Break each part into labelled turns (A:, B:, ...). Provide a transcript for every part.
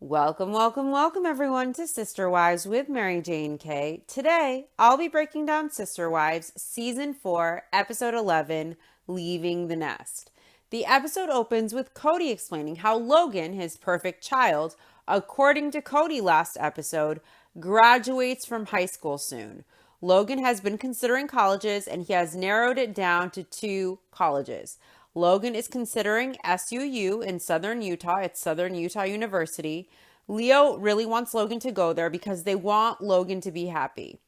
A: Welcome, welcome, welcome everyone to Sister Wives with Mary Jane K. Today, I'll be breaking down Sister Wives Season 4, Episode 11, Leaving the Nest. The episode opens with Cody explaining how Logan, his perfect child, according to Cody last episode, graduates from high school soon. Logan has been considering colleges and he has narrowed it down to 2 colleges. Logan is considering SUU in Southern Utah. It's Southern Utah University. Leo really wants Logan to go there because they want Logan to be happy.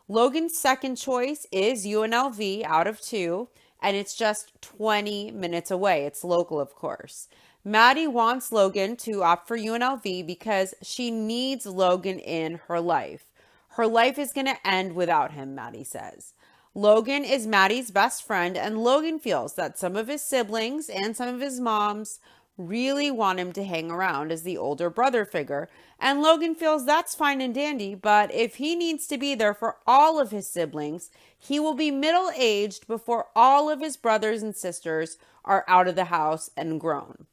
A: Logan's second choice is UNLV out of 2, and it's just 20 minutes away. It's local, of course. Maddie wants Logan to opt for UNLV because she needs Logan in her life. Her life is going to end without him, Maddie says. Logan is Maddie's best friend, and Logan feels that some of his siblings and some of his moms really want him to hang around as the older brother figure, and Logan feels that's fine and dandy, but if he needs to be there for all of his siblings, he will be middle-aged before all of his brothers and sisters are out of the house and grown.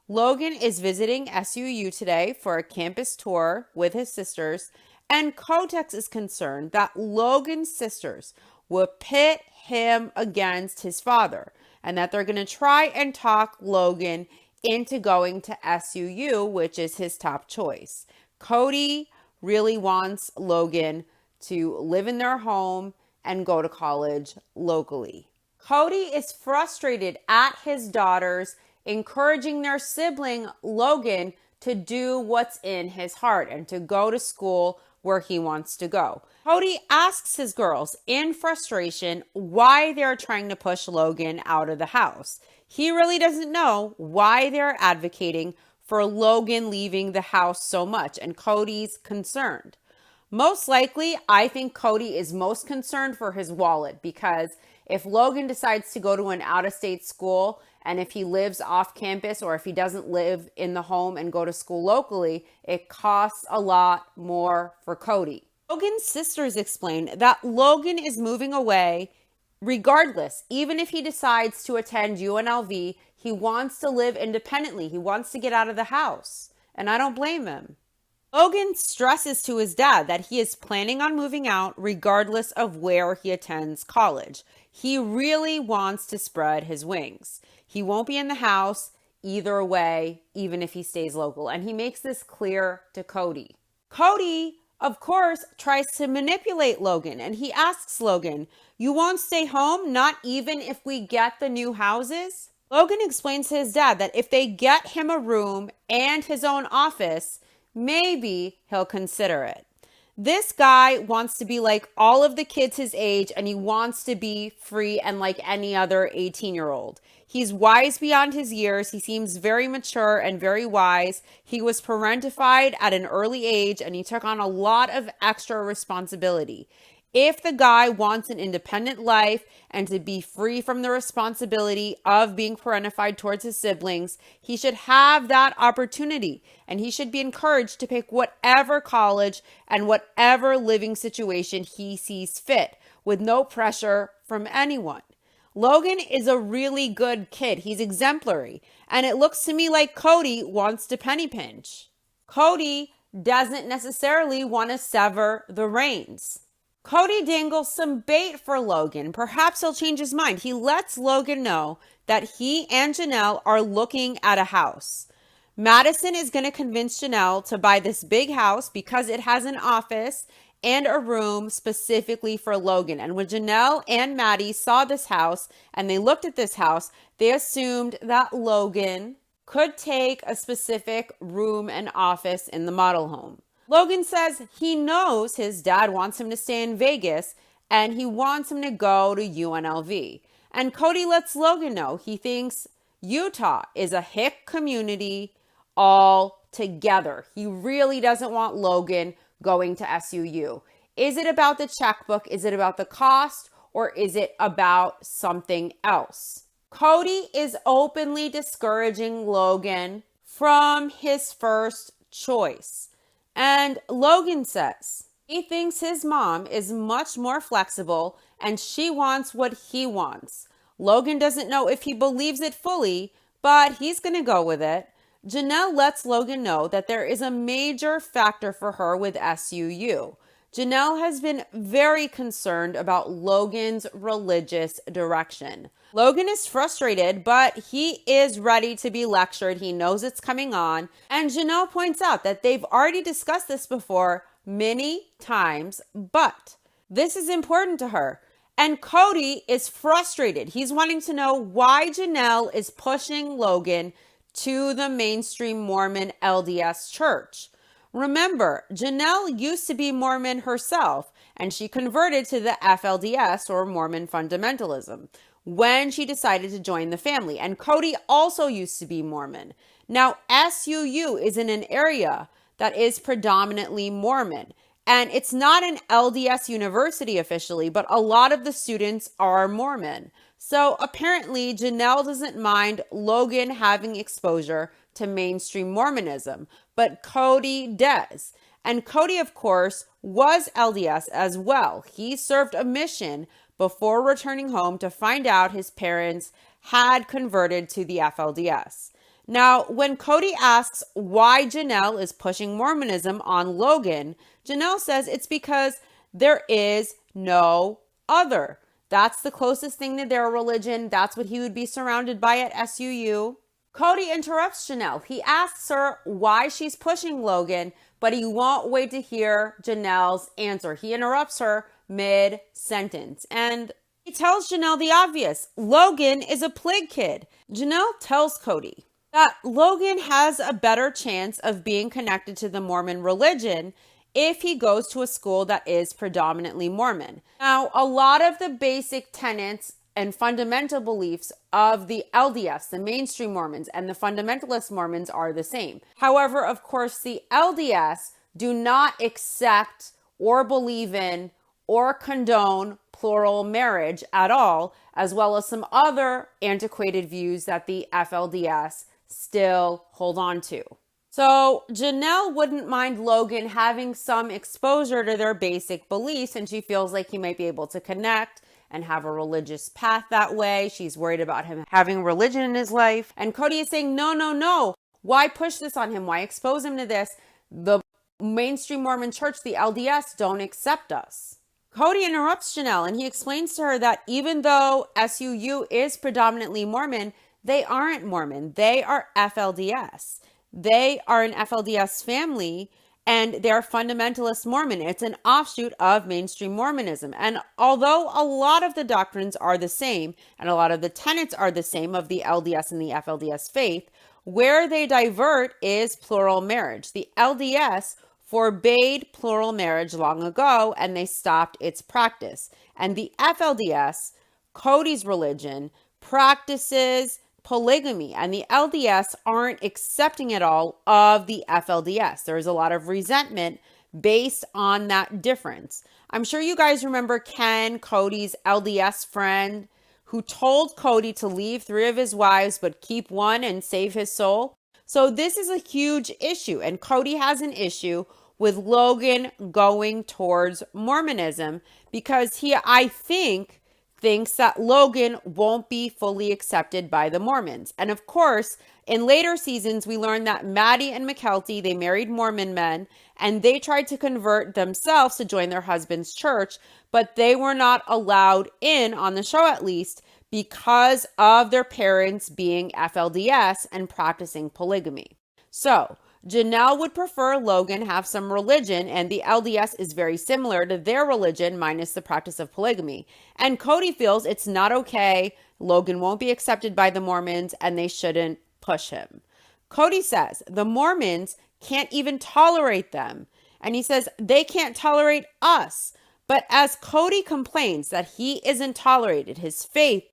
A: Logan is visiting SUU today for a campus tour with his sisters, and Kotex is concerned that Logan's sisters will pit him against his father and that they're going to try and talk Logan into going to SUU, which is his top choice. Cody really wants Logan to live in their home and go to college locally. Cody is frustrated at his daughters encouraging their sibling Logan to do what's in his heart and to go to school where he wants to go. Cody asks his girls in frustration why they're trying to push Logan out of the house. He really doesn't know why they're advocating for Logan leaving the house so much, and Cody's concerned. Most likely, I think Cody is most concerned for his wallet, because if Logan decides to go to an out-of-state school, and if he lives off campus or if he doesn't live in the home and go to school locally, it costs a lot more for Cody. Logan's sisters explain that Logan is moving away regardless. Even if he decides to attend UNLV, he wants to live independently. He wants to get out of the house, and I don't blame him. Logan stresses to his dad that he is planning on moving out regardless of where he attends college. He really wants to spread his wings. He won't be in the house either way, even if he stays local. And he makes this clear to Cody. Cody, of course, tries to manipulate Logan. And he asks Logan, "You won't stay home, not even if we get the new houses?" Logan explains to his dad that if they get him a room and his own office, maybe he'll consider it. This guy wants to be like all of the kids his age, and he wants to be free and like any other 18-year-old. He's wise beyond his years. He seems very mature and very wise. He was parentified at an early age, and he took on a lot of extra responsibility. If the guy wants an independent life and to be free from the responsibility of being parentified towards his siblings, he should have that opportunity, and he should be encouraged to pick whatever college and whatever living situation he sees fit, with no pressure from anyone. Logan is a really good kid. He's exemplary, and it looks to me like Cody wants to penny pinch. Cody doesn't necessarily want to sever the reins. Cody dangles some bait for Logan. Perhaps he'll change his mind. He lets Logan know that he and Janelle are looking at a house. Madison is going to convince Janelle to buy this big house because it has an office and a room specifically for Logan. And when Janelle and Maddie saw this house and they looked at this house, they assumed that Logan could take a specific room and office in the model home. Logan says he knows his dad wants him to stay in Vegas and he wants him to go to UNLV. And Cody lets Logan know he thinks Utah is a hick community altogether. He really doesn't want Logan going to SUU. Is it about the checkbook? Is it about the cost? Or is it about something else? Cody is openly discouraging Logan from his first choice. And Logan says he thinks his mom is much more flexible and she wants what he wants. Logan doesn't know if he believes it fully, but he's going to go with it. Janelle lets Logan know that there is a major factor for her with SUU. Janelle has been very concerned about Logan's religious direction. Logan is frustrated, but he is ready to be lectured. He knows it's coming on. And Janelle points out that they've already discussed this before many times, but this is important to her. And Cody is frustrated. He's wanting to know why Janelle is pushing Logan to the mainstream Mormon LDS church. Remember, Janelle used to be Mormon herself, and she converted to the FLDS, or Mormon fundamentalism, when she decided to join the family. And Cody also used to be Mormon. Now, SUU is in an area that is predominantly Mormon. And it's not an LDS university officially, but a lot of the students are Mormon. So apparently Janelle doesn't mind Logan having exposure to mainstream Mormonism, but Cody does. And Cody, of course, was LDS as well. He served a mission before returning home to find out his parents had converted to the FLDS. Now, when Cody asks why Janelle is pushing Mormonism on Logan, Janelle says it's because there is no other. That's the closest thing to their religion. That's what he would be surrounded by at SUU. Cody interrupts Janelle. He asks her why she's pushing Logan, but he won't wait to hear Janelle's answer. He interrupts her mid-sentence. And he tells Janelle the obvious. Logan is a plague kid. Janelle tells Cody that Logan has a better chance of being connected to the Mormon religion if he goes to a school that is predominantly Mormon. Now, a lot of the basic tenets and fundamental beliefs of the LDS, the mainstream Mormons, and the fundamentalist Mormons are the same. However, of course, the LDS do not accept or believe in or condone plural marriage at all, as well as some other antiquated views that the FLDS still hold on to. So Janelle wouldn't mind Logan having some exposure to their basic beliefs, and she feels like he might be able to connect and have a religious path that way. She's worried about him having religion in his life. And Cody is saying, no. Why push this on him? Why expose him to this? The mainstream Mormon church, the LDS, don't accept us. Cody interrupts Janelle, and he explains to her that even though SUU is predominantly Mormon, they aren't Mormon. They are FLDS. They are an FLDS family, and they're fundamentalist Mormon. It's an offshoot of mainstream Mormonism. And although a lot of the doctrines are the same, and a lot of the tenets are the same of the LDS and the FLDS faith, where they divert is plural marriage. The LDS forbade plural marriage long ago, and they stopped its practice. And the FLDS, Cody's religion, practices polygamy, and the LDS aren't accepting at all of the FLDS. There's a lot of resentment based on that difference. I'm sure you guys remember Ken, Cody's LDS friend, who told Cody to leave 3 of his wives but keep 1 and save his soul. So this is a huge issue, and Cody has an issue with Logan going towards Mormonism because he, I think, thinks that Logan won't be fully accepted by the Mormons. And of course, in later seasons, we learned that Maddie and McKelty, they married Mormon men, and they tried to convert themselves to join their husband's church, but they were not allowed in, on the show at least, because of their parents being FLDS and practicing polygamy. So Janelle would prefer Logan have some religion, and the LDS is very similar to their religion minus the practice of polygamy. And Cody feels it's not okay, Logan won't be accepted by the Mormons, and they shouldn't push him. Cody says the Mormons can't even tolerate them, and he says they can't tolerate us. But as Cody complains that he isn't tolerated, his faith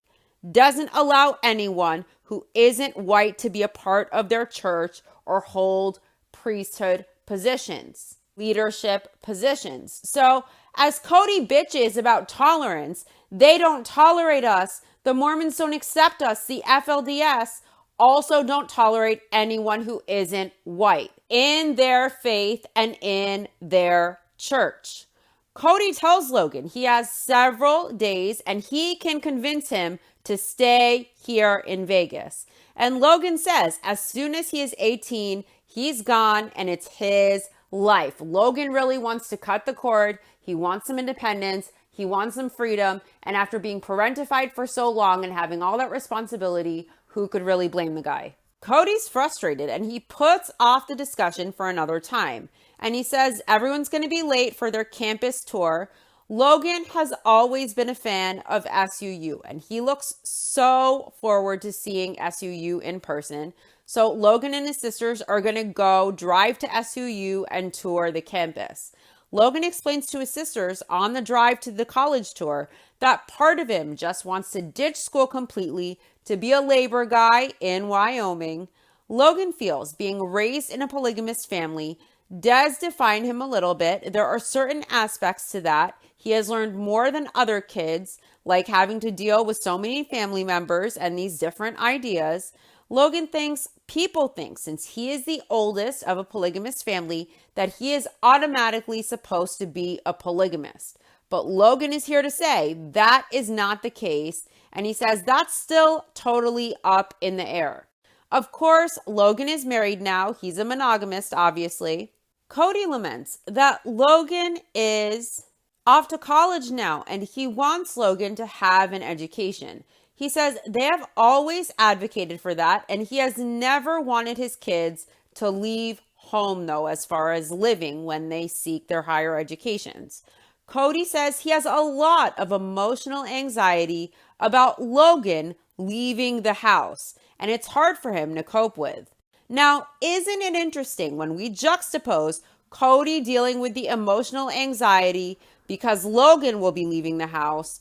A: doesn't allow anyone who isn't white to be a part of their church or hold priesthood positions, leadership positions. So as Cody bitches about tolerance, they don't tolerate us. The Mormons don't accept us. The FLDS also don't tolerate anyone who isn't white in their faith and in their church. Cody tells Logan he has several days and he can convince him to stay here in Vegas. And Logan says as soon as he is 18, he's gone and it's his life. Logan really wants to cut the cord. He wants some independence. He wants some freedom. And after being parentified for so long and having all that responsibility, who could really blame the guy? Cody's frustrated and he puts off the discussion for another time. And he says everyone's going to be late for their campus tour. Logan has always been a fan of SUU and he looks so forward to seeing SUU in person. So Logan and his sisters are going to drive to SUU and tour the campus. Logan explains to his sisters on the drive to the college tour that part of him just wants to ditch school completely to be a labor guy in Wyoming. Logan feels being raised in a polygamous family does define him a little bit. There are certain aspects to that. He has learned more than other kids, like having to deal with so many family members and these different ideas. Logan thinks, people think, since he is the oldest of a polygamous family, that he is automatically supposed to be a polygamist. But Logan is here to say that is not the case. And he says that's still totally up in the air. Of course, Logan is married now. He's a monogamist, obviously. Cody laments that Logan is off to college now and he wants Logan to have an education. He says they have always advocated for that and he has never wanted his kids to leave home, though, as far as living when they seek their higher educations. Cody says he has a lot of emotional anxiety about Logan leaving the house, and it's hard for him to cope with. Now, isn't it interesting when we juxtapose Cody dealing with the emotional anxiety because Logan will be leaving the house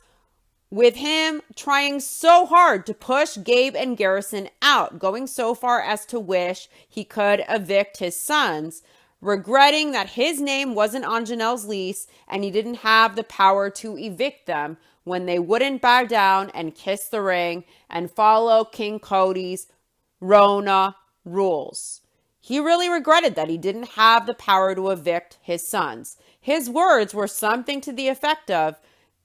A: with him trying so hard to push Gabe and Garrison out, going so far as to wish he could evict his sons, regretting that his name wasn't on Janelle's lease and he didn't have the power to evict them when they wouldn't bow down and kiss the ring and follow King Cody's Rona rules. He really regretted that he didn't have the power to evict his sons. His words were something to the effect of,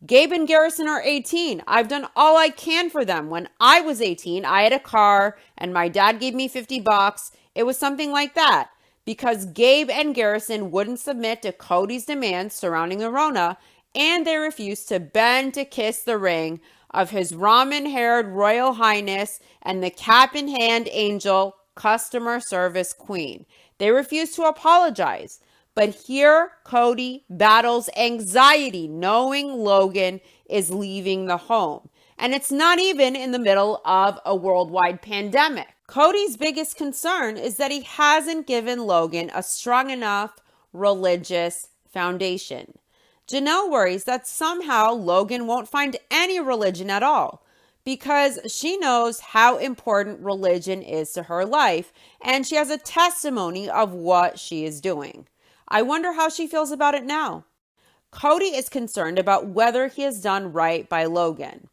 A: Gabe and Garrison are 18. I've done all I can for them. When I was 18, I had a car and my dad gave me $50. It was something like that. Because Gabe and Garrison wouldn't submit to Cody's demands surrounding the Rona, and they refused to bend to kiss the ring of his ramen-haired Royal Highness and the cap-in-hand angel customer service queen. They refused to apologize. But here, Cody battles anxiety knowing Logan is leaving the home. And it's not even in the middle of a worldwide pandemic. Cody's biggest concern is that he hasn't given Logan a strong enough religious foundation. Janelle worries that somehow Logan won't find any religion at all because she knows how important religion is to her life and she has a testimony of what she is doing. I wonder how she feels about it now. Cody is concerned about whether he has done right by Logan.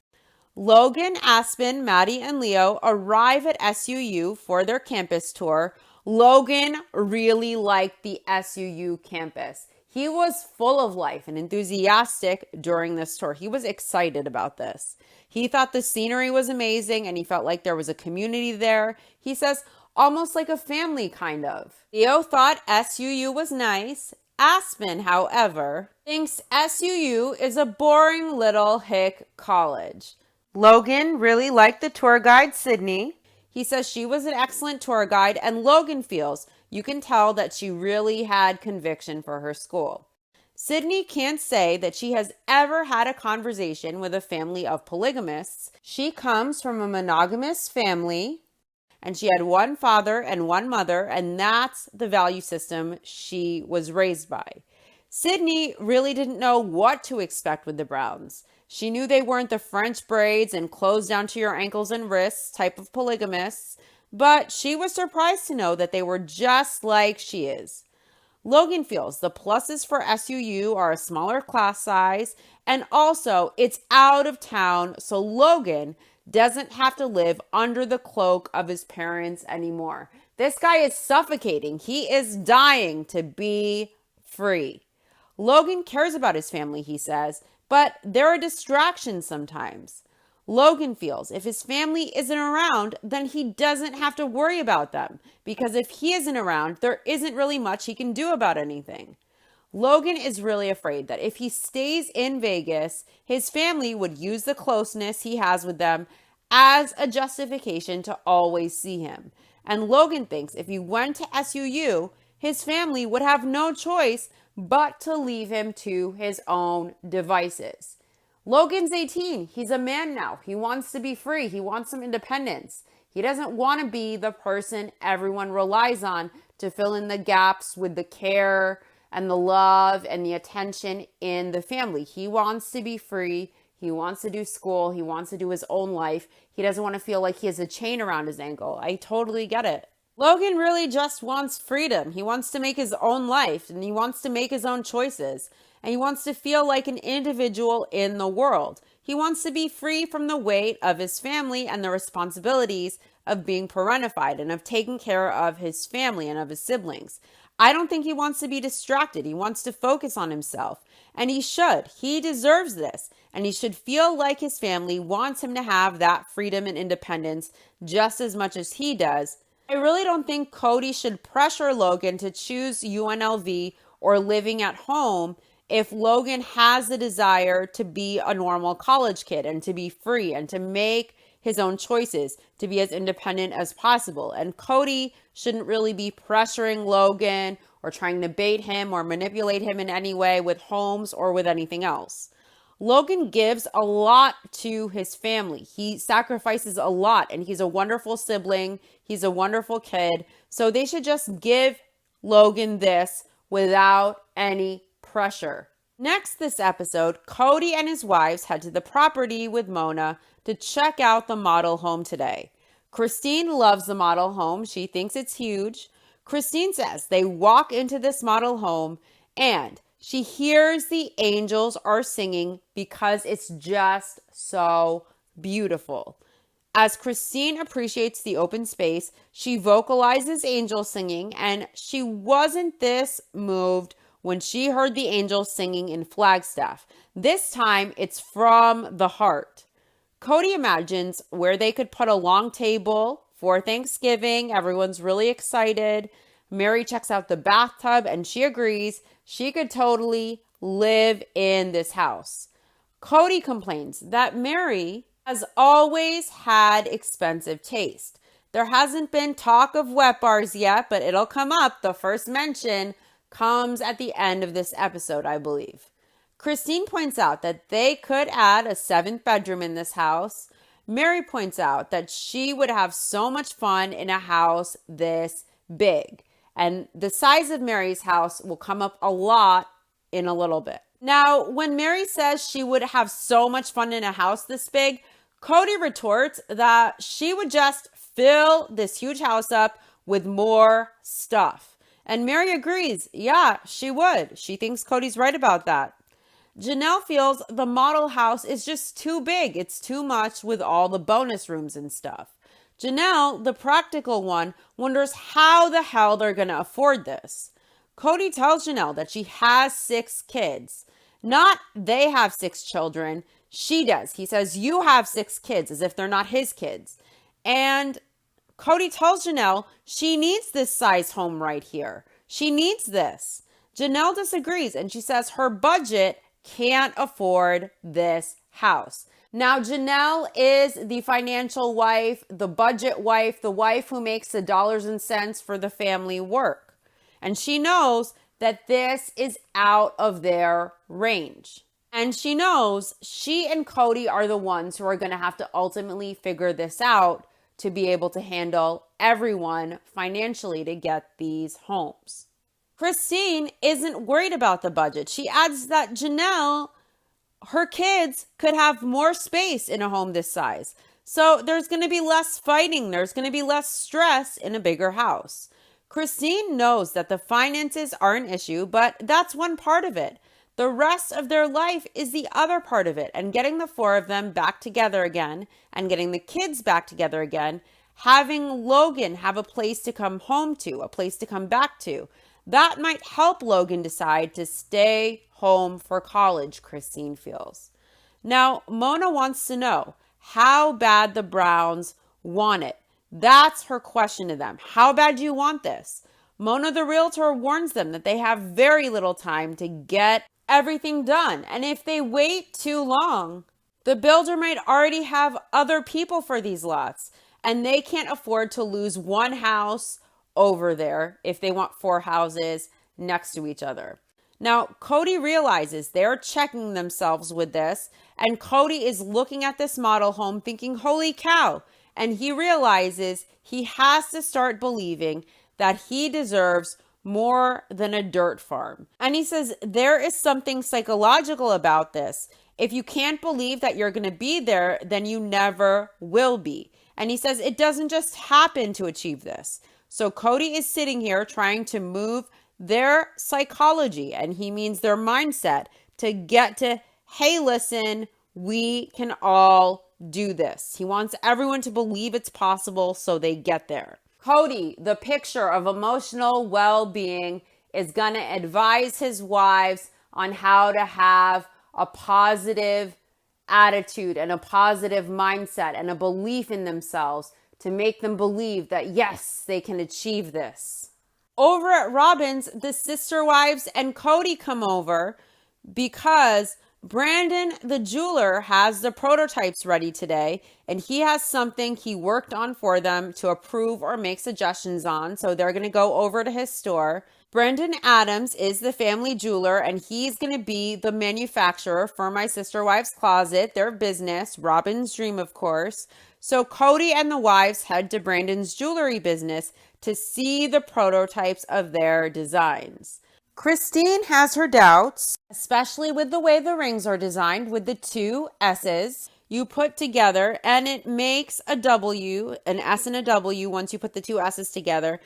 A: Logan, Aspen, Maddie, and Leo arrive at SUU for their campus tour. Logan really liked the SUU campus. He was full of life and enthusiastic during this tour. He was excited about this. He thought the scenery was amazing and he felt like there was a community there. He says, almost like a family, kind of. Leo thought SUU was nice. Aspen, however, thinks SUU is a boring little hick college. Logan really liked the tour guide, Sydney. He says she was an excellent tour guide, and Logan feels you can tell that she really had conviction for her school. Sydney can't say that she has ever had a conversation with a family of polygamists. She comes from a monogamous family, and she had one father and one mother, and that's the value system she was raised by. Sydney really didn't know what to expect with the Browns. She knew they weren't the French braids and clothes down to your ankles and wrists type of polygamists, but she was surprised to know that they were just like she is. Logan feels the pluses for SUU are a smaller class size, and also it's out of town, so Logan doesn't have to live under the cloak of his parents anymore. This guy is suffocating. He is dying to be free. Logan cares about his family, he says, but there are distractions sometimes. Logan feels if his family isn't around, then he doesn't have to worry about them, because if he isn't around, there isn't really much he can do about anything. Logan is really afraid that if he stays in Vegas, his family would use the closeness he has with them as a justification to always see him. And Logan thinks if he went to SUU, his family would have no choice but to leave him to his own devices. Logan's 18. He's a man now. He wants to be free. He wants some independence. He doesn't want to be the person everyone relies on to fill in the gaps with the care and the love and the attention in the family. He wants to be free. He wants to do school. He wants to do his own life. He doesn't want to feel like he has a chain around his ankle. I totally get it. Logan really just wants freedom. He wants to make his own life, and he wants to make his own choices. And he wants to feel like an individual in the world. He wants to be free from the weight of his family and the responsibilities of being parentified and of taking care of his family and of his siblings. I don't think he wants to be distracted. He wants to focus on himself. And he should. He deserves this. And he should feel like his family wants him to have that freedom and independence just as much as he does. I really don't think Cody should pressure Logan to choose UNLV or living at home if Logan has the desire to be a normal college kid and to be free and to make his own choices, to be as independent as possible. And Cody shouldn't really be pressuring Logan or trying to bait him or manipulate him in any way with homes or with anything else. Logan gives a lot to his family. He sacrifices a lot, and he's a wonderful sibling. He's a wonderful kid. So they should just give Logan this without any pressure. Next this episode, Cody and his wives head to the property with Mona to check out the model home today. Christine loves the model home. She thinks it's huge. Christine says they walk into this model home and she hears the angels are singing because it's just so beautiful. As Christine appreciates the open space, she vocalizes angel singing, and she wasn't this moved when she heard the angels singing in Flagstaff. This time, it's from the heart. Cody imagines where they could put a long table for Thanksgiving. Everyone's really excited. Mary checks out the bathtub, and she agrees she could totally live in this house. Cody complains that Mary has always had expensive taste. There hasn't been talk of wet bars yet, but it'll come up. The first mention comes at the end of this episode, I believe. Christine points out that they could add a 7th bedroom in this house. Mary points out that she would have so much fun in a house this big. And the size of Mary's house will come up a lot in a little bit. Now, when Mary says she would have so much fun in a house this big, Cody retorts that she would just fill this huge house up with more stuff. And Mary agrees, yeah, she would. She thinks Cody's right about that. Janelle feels the model house is just too big. It's too much with all the bonus rooms and stuff. Janelle, the practical one, wonders how the hell they're going to afford this. Cody tells Janelle that she has 6 kids. Not they have 6 children. She does. He says, you have 6 kids, as if they're not his kids. And Cody tells Janelle she needs this size home right here. She needs this. Janelle disagrees, and she says her budget can't afford this house. Now, Janelle is the financial wife, the budget wife, the wife who makes the dollars and cents for the family work. And she knows that this is out of their range. And she knows she and Cody are the ones who are going to have to ultimately figure this out to be able to handle everyone financially to get these homes. Christine isn't worried about the budget. She adds that Janelle, her kids could have more space in a home this size. So there's going to be less fighting. There's going to be less stress in a bigger house. Christine knows that the finances are an issue, but that's one part of it. The rest of their life is the other part of it. And getting the 4 of them back together again and getting the kids back together again, having Logan have a place to come home to, a place to come back to, that might help Logan decide to stay home for college, Christine feels. Now, Mona wants to know, how bad the Browns want it. That's her question to them. How bad do you want this? Mona the realtor warns them that they have very little time to get everything done. And if they wait too long, the builder might already have other people for these lots. And they can't afford to lose one house over there if they want 4 houses next to each other. Now, Cody realizes they're checking themselves with this. And Cody is looking at this model home thinking, holy cow. And he realizes he has to start believing that he deserves more than a dirt farm. And he says, there is something psychological about this. If you can't believe that you're going to be there, then you never will be. And he says, it doesn't just happen to achieve this. So Cody is sitting here trying to move their psychology, and he means their mindset, to get to, hey, listen, we can all do this. He wants everyone to believe it's possible so they get there. Cody, the picture of emotional well-being, is going to advise his wives on how to have a positive attitude and a positive mindset and a belief in themselves to make them believe that, yes, they can achieve this. Over at Robin's, the sister wives and Cody come over because Brandon, the jeweler, has the prototypes ready today, and he has something he worked on for them to approve or make suggestions on. So they're going to go over to his store. Brandon Adams is the family jeweler, and he's going to be the manufacturer for my sister wives' closet, their business, Robin's Dream, of course. So Cody and the wives head to Brandon's jewelry business to see the prototypes of their designs. Christine has her doubts, especially with the way the rings are designed with the 2 S's you put together, and it makes a W, an S and a W once you put the 2 S's together.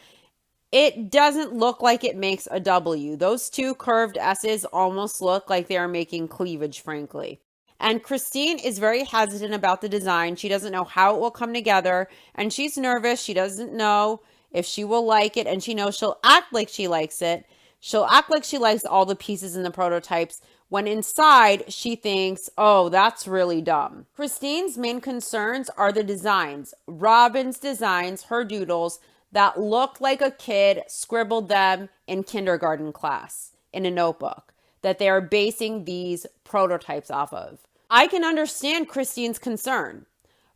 A: It doesn't look like it makes a W. Those 2 curved S's almost look like they are making cleavage, frankly. And Christine is very hesitant about the design. She doesn't know how it will come together, and she's nervous. She doesn't know if she will like it, and she knows she'll act like she likes it. She'll act like she likes all the pieces in the prototypes when inside she thinks, oh, that's really dumb. Christine's main concerns are the designs. Robin's designs, her doodles, that look like a kid scribbled them in kindergarten class in a notebook that they are basing these prototypes off of. I can understand Christine's concern.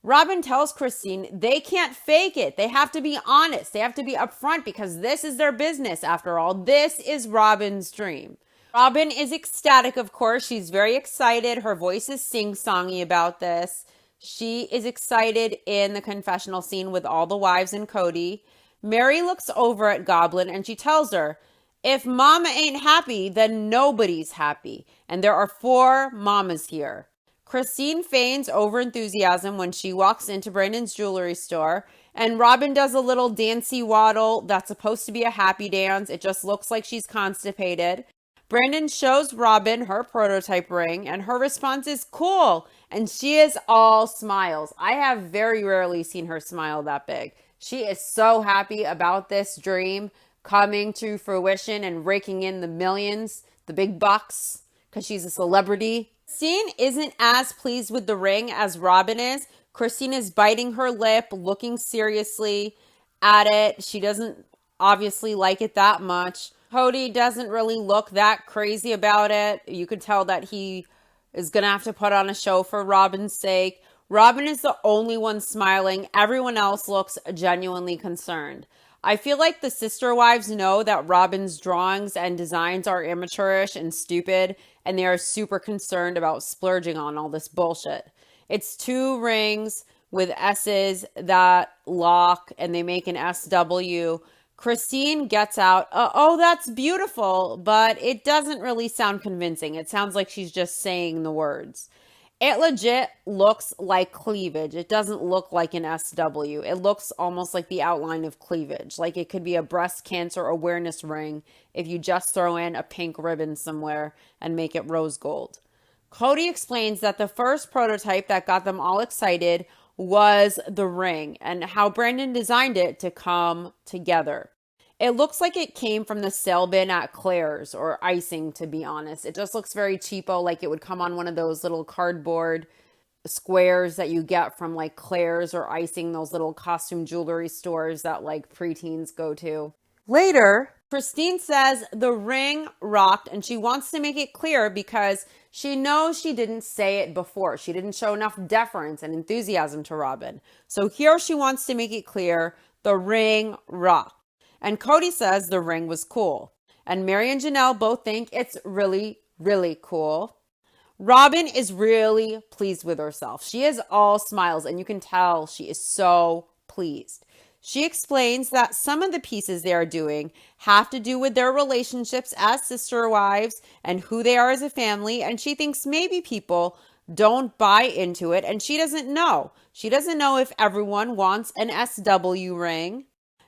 A: Robin tells Christine they can't fake it. They have to be honest. They have to be upfront because this is their business after all. This is Robin's dream. Robin is ecstatic, of course. She's very excited. Her voice is sing-songy about this. She is excited in the confessional scene with all the wives and Cody. Mary looks over at Goblin and she tells her, if Mama ain't happy, then nobody's happy. And there are 4 mamas here. Christine feigns over-enthusiasm when she walks into Brandon's jewelry store, and Robin does a little dancey waddle that's supposed to be a happy dance. It just looks like she's constipated. Brandon shows Robin her prototype ring, and her response is cool, and she is all smiles. I have very rarely seen her smile that big. She is so happy about this dream coming to fruition and raking in the millions, the big bucks, because she's a celebrity. Christine isn't as pleased with the ring as Robin is. Christine is biting her lip, looking seriously at it. She doesn't obviously like it that much. Cody doesn't really look that crazy about it. You could tell that he is going to have to put on a show for Robin's sake. Robin is the only one smiling. Everyone else looks genuinely concerned. I feel like the sister wives know that Robin's drawings and designs are amateurish and stupid, and they are super concerned about splurging on all this bullshit. It's 2 rings with S's that lock, and they make an SW. Christine gets out, oh, that's beautiful, but it doesn't really sound convincing. It sounds like she's just saying the words. It legit looks like cleavage. It doesn't look like an SW. It looks almost like the outline of cleavage. Like it could be a breast cancer awareness ring if you just throw in a pink ribbon somewhere and make it rose gold. Cody explains that the first prototype that got them all excited was the ring and how Brandon designed it to come together. It looks like it came from the sale bin at Claire's or icing, to be honest. It just looks very cheapo, like it would come on one of those little cardboard squares that you get from like Claire's or Icing, those little costume jewelry stores that like preteens go to. Later, Christine says the ring rocked and she wants to make it clear because she knows she didn't say it before. She didn't show enough deference and enthusiasm to Robin. So here she wants to make it clear the ring rocked. And Cody says the ring was cool. And Mary and Janelle both think it's really, really cool. Robin is really pleased with herself. She is all smiles and you can tell she is so pleased. She explains that some of the pieces they are doing have to do with their relationships as sister wives and who they are as a family. And she thinks maybe people don't buy into it and she doesn't know. She doesn't know if everyone wants an SW ring.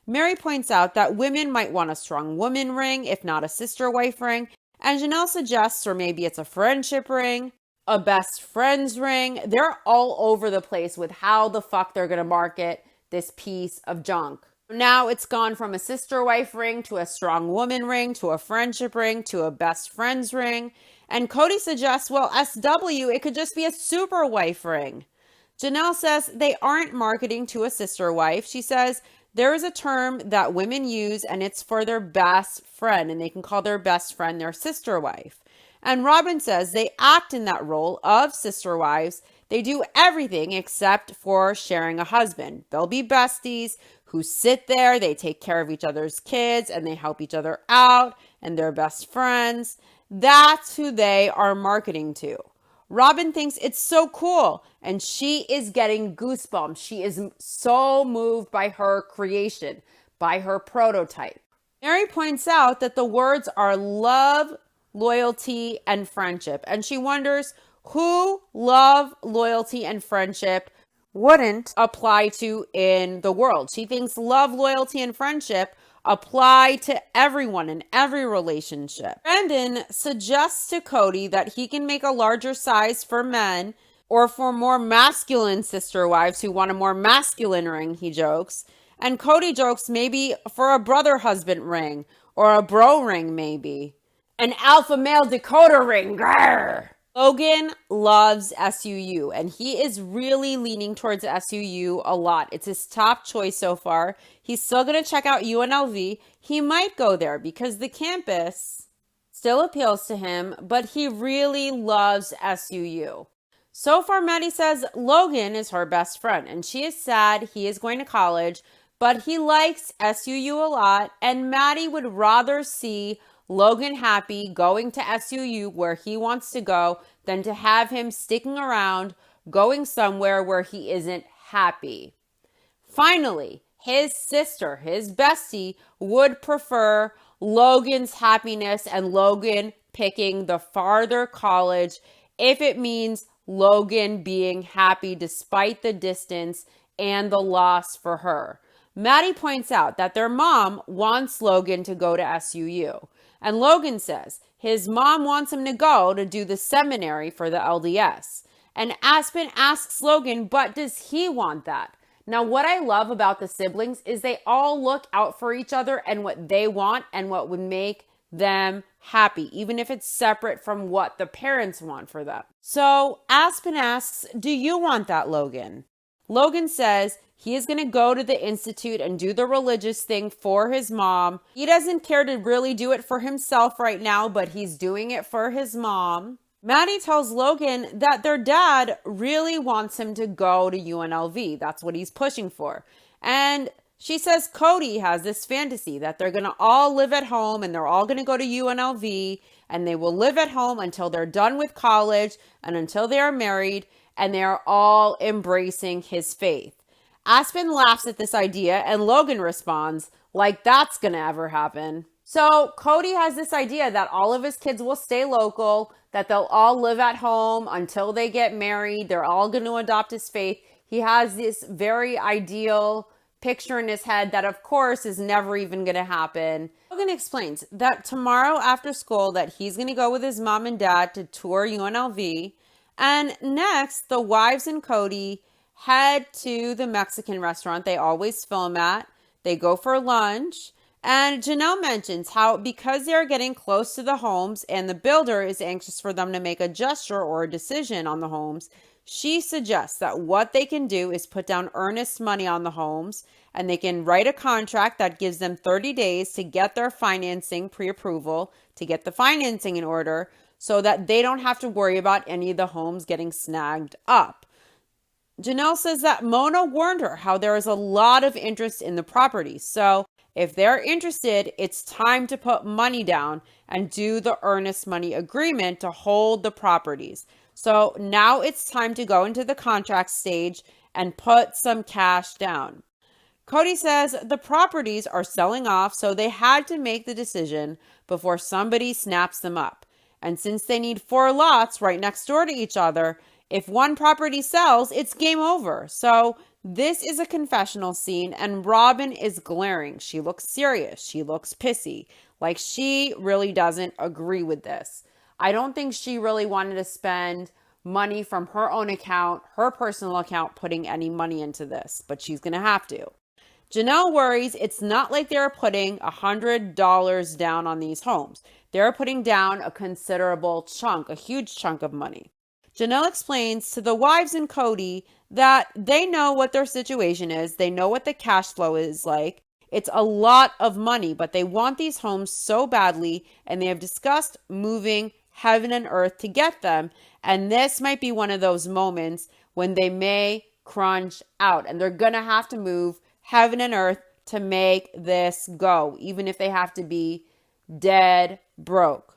A: Mary points out that women might want a strong woman ring, if not a sister wife ring. And Janelle suggests, or maybe it's a friendship ring, a best friends ring. They're all over the place with how the fuck they're going to market this piece of junk. Now it's gone from a sister wife ring to a strong woman ring to a friendship ring to a best friends ring. And Cody suggests, well, SW, it could just be a super wife ring. Janelle says they aren't marketing to a sister wife. She says there is a term that women use and it's for their best friend and they can call their best friend their sister wife. And Robin says they act in that role of sister wives. They do everything except for sharing a husband. They'll be besties who sit there, they take care of each other's kids, and they help each other out, and they're best friends. That's who they are marketing to. Robin thinks it's so cool, and she is getting goosebumps. She is so moved by her creation, by her prototype. Mary points out that the words are love, loyalty, and friendship, and she wonders who love, loyalty, and friendship wouldn't apply to in the world. She thinks love, loyalty, and friendship apply to everyone in every relationship. Brandon suggests to Cody that he can make a larger size for men or for more masculine sister wives who want a more masculine ring, he jokes. And Cody jokes maybe for a brother husband ring or a bro ring maybe. An alpha male Dakota ring. Grrr. Logan loves SUU and he is really leaning towards SUU a lot. It's his top choice so far. He's still going to check out UNLV. He might go there because the campus still appeals to him, but he really loves SUU. So far, Maddie says Logan is her best friend and she is sad he is going to college, but he likes SUU a lot and Maddie would rather see Logan happy going to SUU where he wants to go than to have him sticking around going somewhere where he isn't happy. Finally, his sister, his bestie, would prefer Logan's happiness and Logan picking the farther college if it means Logan being happy despite the distance and the loss for her. Maddie points out that their mom wants Logan to go to SUU. And Logan says his mom wants him to go to do the seminary for the LDS. And Aspen asks Logan, but does he want that? Now, what I love about the siblings is they all look out for each other and what they want and what would make them happy, even if it's separate from what the parents want for them. So Aspen asks, do you want that, Logan? Logan says he is going to go to the institute and do the religious thing for his mom. He doesn't care to really do it for himself right now, but he's doing it for his mom. Maddie tells Logan that their dad really wants him to go to UNLV. That's what he's pushing for. And she says Cody has this fantasy that they're going to all live at home and they're all going to go to UNLV and they will live at home until they're done with college and until they are married and they are all embracing his faith. Aspen laughs at this idea and Logan responds like that's going to ever happen. So Cody has this idea that all of his kids will stay local, that they'll all live at home until they get married. They're all going to adopt his faith. He has this very ideal picture in his head that, of course, is never even going to happen. Logan explains that tomorrow after school that he's going to go with his mom and dad to tour UNLV. And next, the wives and Cody head to the Mexican restaurant they always film at. They go for lunch. And Janelle mentions how because they're getting close to the homes and the builder is anxious for them to make a gesture or a decision on the homes, She suggests that what they can do is put down earnest money on the homes, and they can write a contract that gives them 30 days to get their financing pre-approval, to get the financing in order, so that they don't have to worry about any of the homes getting snagged up. Janelle says that Mona warned her how there is a lot of interest in the property. So if they're interested, it's time to put money down and do the earnest money agreement to hold the properties. So now it's time to go into the contract stage and put some cash down. Cody says the properties are selling off, so they had to make the decision before somebody snaps them up. And since they need 4 lots right next door to each other, if one property sells, it's game over. So this is a confessional scene, and Robin is glaring. She looks serious. She looks pissy. Like she really doesn't agree with this. I don't think she really wanted to spend money from her own account, her personal account, putting any money into this, but she's going to have to. Janelle worries it's not like they're putting $100 down on these homes. They're putting down a considerable chunk, a huge chunk of money. Janelle explains to the wives and Cody that they know what their situation is. They know what the cash flow is like. It's a lot of money, but they want these homes so badly, and they have discussed moving heaven and earth to get them. And this might be one of those moments when they may crunch out, and they're going to have to move heaven and earth to make this go, even if they have to be dead broke.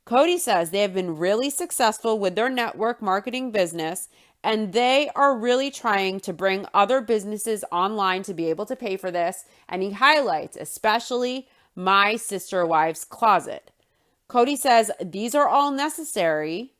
A: Cody says they have been really successful with their network marketing business, and they are really trying to bring other businesses online to be able to pay for this. And he highlights especially My Sister Wives Closet. Cody says these are all necessary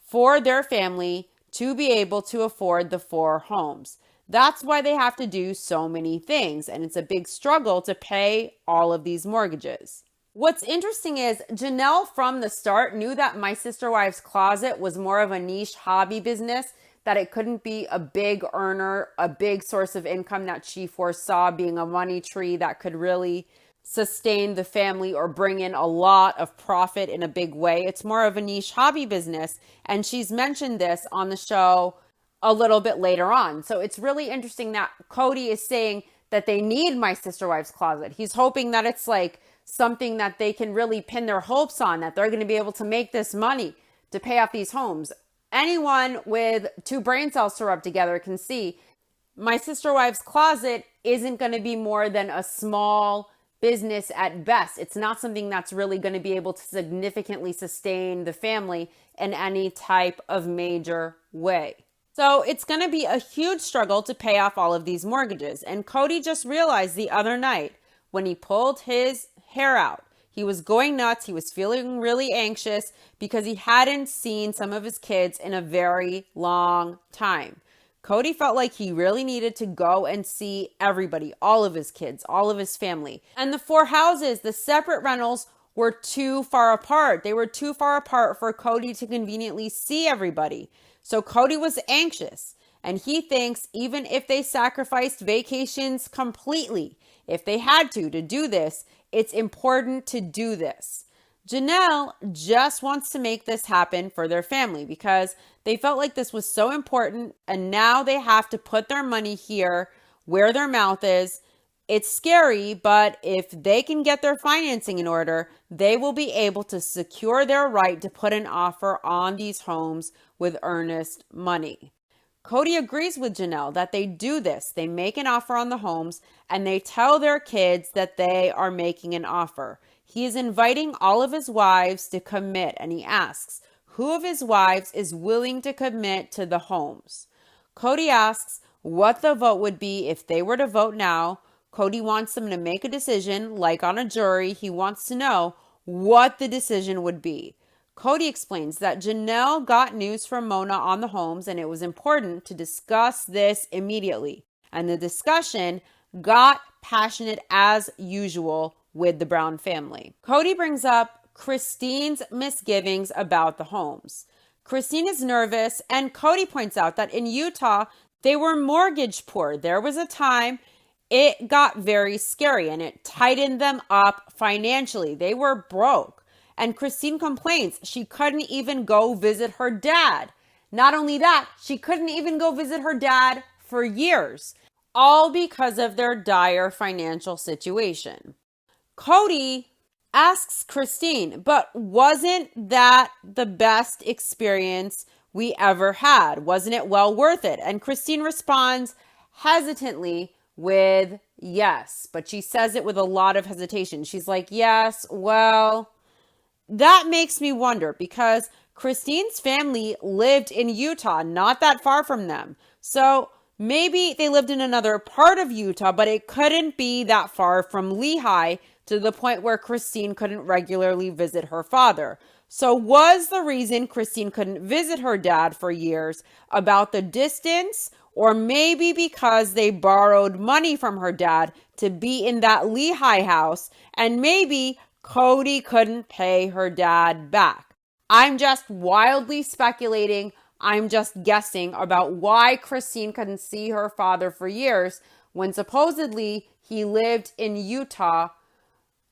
A: for their family to be able to afford the 4 homes. That's why they have to do so many things, and it's a big struggle to pay all of these mortgages. What's interesting is Janelle from the start knew that My Sister Wives Closet was more of a niche hobby business, that it couldn't be a big earner, a big source of income that she foresaw being a money tree that could really sustain the family or bring in a lot of profit in a big way. It's more of a niche hobby business, and she's mentioned this on the show a little bit later on. So it's really interesting that Cody is saying that they need My Sister Wives Closet. He's hoping that it's like something that they can really pin their hopes on, that they're going to be able to make this money to pay off these homes. Anyone with 2 brain cells to rub together can see My Sister Wives Closet isn't going to be more than a small business at best. It's not something that's really going to be able to significantly sustain the family in any type of major way. So it's going to be a huge struggle to pay off all of these mortgages. And Cody just realized the other night when he pulled his hair out, he was going nuts. He was feeling really anxious because he hadn't seen some of his kids in a very long time. Cody felt like he really needed to go and see everybody, all of his kids, all of his family. And the 4 houses, the separate rentals, were too far apart. They were too far apart for Cody to conveniently see everybody. So Cody was anxious, and he thinks even if they sacrificed vacations completely, if they had to do this, it's important to do this. Janelle just wants to make this happen for their family because they felt like this was so important, and now they have to put their money here where their mouth is. It's scary, but if they can get their financing in order, they will be able to secure their right to put an offer on these homes with earnest money. Cody agrees with Janelle that they do this. They make an offer on the homes, and they tell their kids that they are making an offer. He is inviting all of his wives to commit, and he asks, who of his wives is willing to commit to the homes? Cody asks what the vote would be if they were to vote now. Cody wants them to make a decision, like on a jury. He wants to know what the decision would be. Cody explains that Janelle got news from Mona on the homes, and it was important to discuss this immediately. And the discussion got passionate as usual with the Brown family. Cody brings up Christine's misgivings about the homes. Christine is nervous, and Cody points out that in Utah, they were mortgage poor. There was a time it got very scary, and it tightened them up financially. They were broke. And Christine complains she couldn't even go visit her dad. Not only that, she couldn't even go visit her dad for years, all because of their dire financial situation. Cody asks Christine, but wasn't that the best experience we ever had? Wasn't it well worth it? And Christine responds hesitantly with yes, but she says it with a lot of hesitation. She's like, yes, well, that makes me wonder because Christine's family lived in Utah, not that far from them. So maybe they lived in another part of Utah, but it couldn't be that far from Lehi to the point where Christine couldn't regularly visit her father. So was the reason Christine couldn't visit her dad for years about the distance, or maybe because they borrowed money from her dad to be in that Lehi house, and maybe Cody couldn't pay her dad back? I'm just wildly speculating. I'm just guessing about why Christine couldn't see her father for years when supposedly he lived in Utah,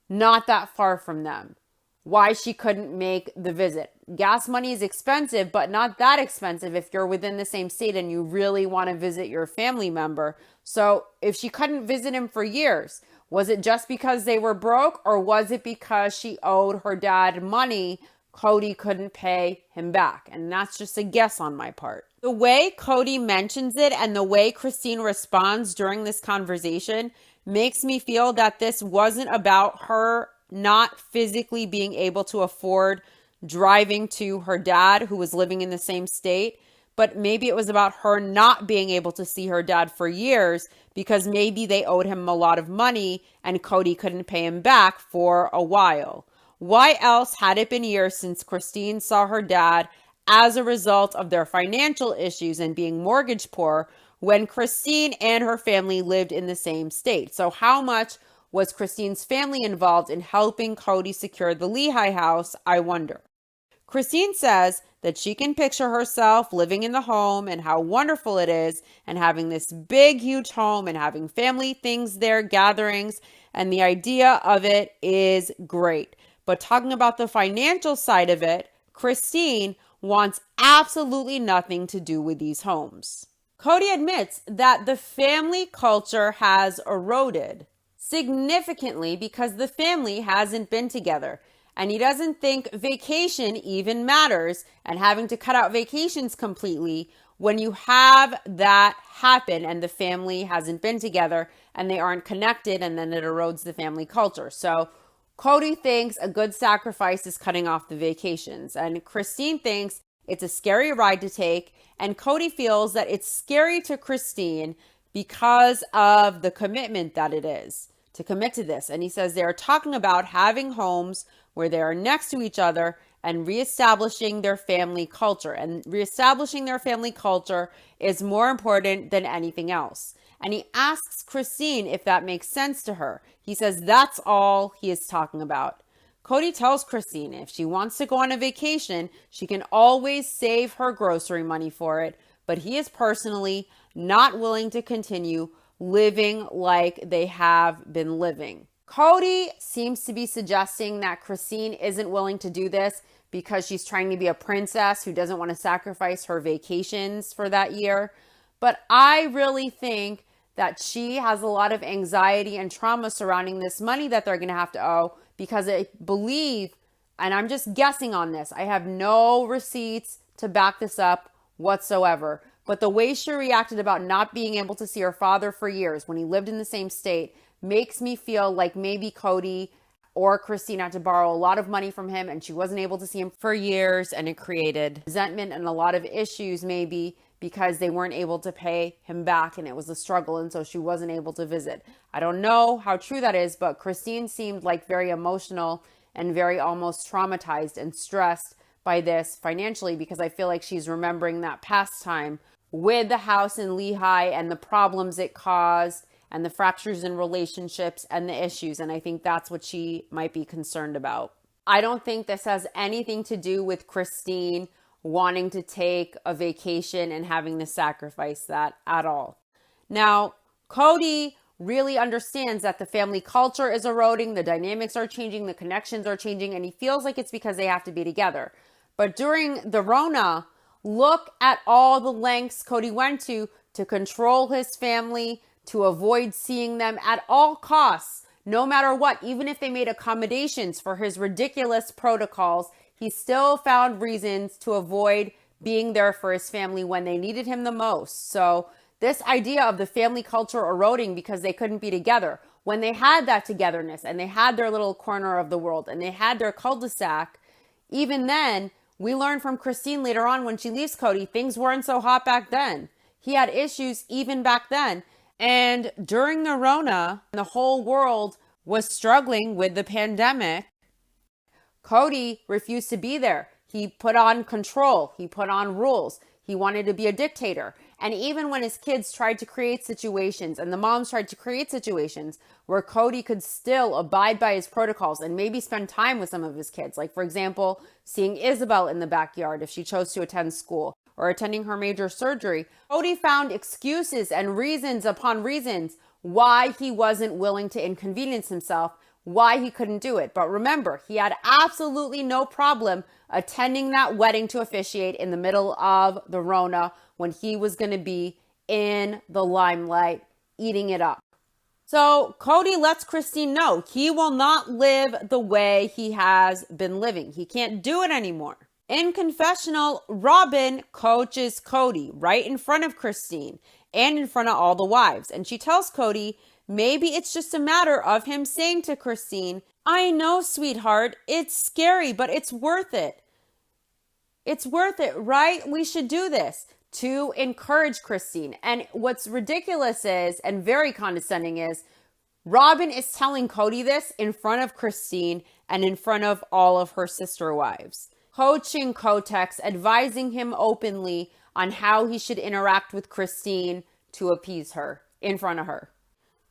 A: not that far from them. Why she couldn't make the visit. Gas money is expensive, but not that expensive if you're within the same state and you really want to visit your family member. So if she couldn't visit him for years, was it just because they were broke, or was it because she owed her dad money Cody couldn't pay him back? And that's just a guess on my part. The way Cody mentions it and the way Christine responds during this conversation makes me feel that this wasn't about her not physically being able to afford driving to her dad who was living in the same state, but maybe it was about her not being able to see her dad for years because maybe they owed him a lot of money and Cody couldn't pay him back for a while. Why else had it been years since Christine saw her dad as a result of their financial issues and being mortgage poor when Christine and her family lived in the same state? So how much was Christine's family involved in helping Cody secure the Lehi house, I wonder? Christine says that she can picture herself living in the home and how wonderful it is, and having this big, huge home and having family things there, gatherings, and the idea of it is great. But talking about the financial side of it, Christine wants absolutely nothing to do with these homes. Cody admits that the family culture has eroded significantly because the family hasn't been together. And he doesn't think vacation even matters, and having to cut out vacations completely when you have that happen and the family hasn't been together and they aren't connected, and then it erodes the family culture. So Cody thinks a good sacrifice is cutting off the vacations, and Christine thinks it's a scary ride to take, and Cody feels that it's scary to Christine because of the commitment that it is to commit to this. And he says they're talking about having homes where they are next to each other and reestablishing their family culture. And reestablishing their family culture is more important than anything else. And he asks Christine if that makes sense to her. He says that's all he is talking about. Cody tells Christine if she wants to go on a vacation, she can always save her grocery money for it, but he is personally not willing to continue living like they have been living. Cody seems to be suggesting that Christine isn't willing to do this because she's trying to be a princess who doesn't want to sacrifice her vacations for that year. But I really think that she has a lot of anxiety and trauma surrounding this money that they're going to have to owe, because I believe, and I'm just guessing on this, I have no receipts to back this up whatsoever, but the way she reacted about not being able to see her father for years when he lived in the same state makes me feel like maybe Cody or Christine had to borrow a lot of money from him and she wasn't able to see him for years, and it created resentment and a lot of issues maybe because they weren't able to pay him back and it was a struggle, and so she wasn't able to visit. I don't know how true that is, but Christine seemed like very emotional and very almost traumatized and stressed by this financially, because I feel like she's remembering that past time with the house in Lehi and the problems it caused and the fractures in relationships and the issues. And I think that's what she might be concerned about. I don't think this has anything to do with Christine wanting to take a vacation and having to sacrifice that at all. Now, Cody really understands that the family culture is eroding, the dynamics are changing, the connections are changing, and he feels like it's because they have to be together. But during the Rona Look at all the lengths Cody went to control his family, to avoid seeing them at all costs, no matter what. Even if they made accommodations for his ridiculous protocols, he still found reasons to avoid being there for his family when they needed him the most. So this idea of the family culture eroding because they couldn't be together, when they had that togetherness and they had their little corner of the world and they had their cul-de-sac, even then, we learn from Christine later on when she leaves Cody, things weren't so hot back then. He had issues even back then. And during the Rona, the whole world was struggling with the pandemic. Cody refused to be there. He put on control. He put on rules. He wanted to be a dictator. And even when his kids tried to create situations and the moms tried to create situations where Cody could still abide by his protocols and maybe spend time with some of his kids, like, for example, seeing Isabel in the backyard if she chose to attend school or attending her major surgery, Cody found excuses and reasons upon reasons why he wasn't willing to inconvenience himself, why he couldn't do it. But remember, he had absolutely no problem attending that wedding to officiate in the middle of the Rona when he was going to be in the limelight, eating it up. So Cody lets Christine know he will not live the way he has been living. He can't do it anymore. In confessional, Robin coaches Cody right in front of Christine and in front of all the wives. And she tells Cody, maybe it's just a matter of him saying to Christine, I know, sweetheart, it's scary, but it's worth it. It's worth it, right? We should do this, to encourage Christine. And what's ridiculous is, and very condescending is, Robin is telling Cody this in front of Christine and in front of all of her sister wives. Coaching Kotex, advising him openly on how he should interact with Christine to appease her in front of her.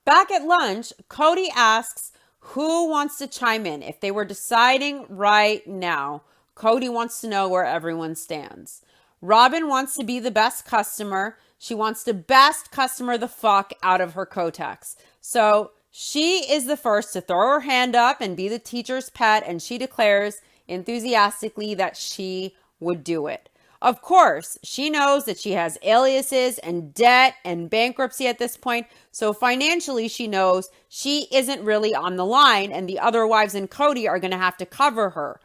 A: Back at lunch, Cody asks who wants to chime in. If they were deciding right now, Cody wants to know where everyone stands. Robin wants to be the best customer. She wants to best customer the fuck out of her Kotex. So she is the first to throw her hand up and be the teacher's pet, and she declares enthusiastically that she would do it. Of course, she knows that she has aliases and debt and bankruptcy at this point, so financially she knows she isn't really on the line and the other wives and Cody are going to have to cover her.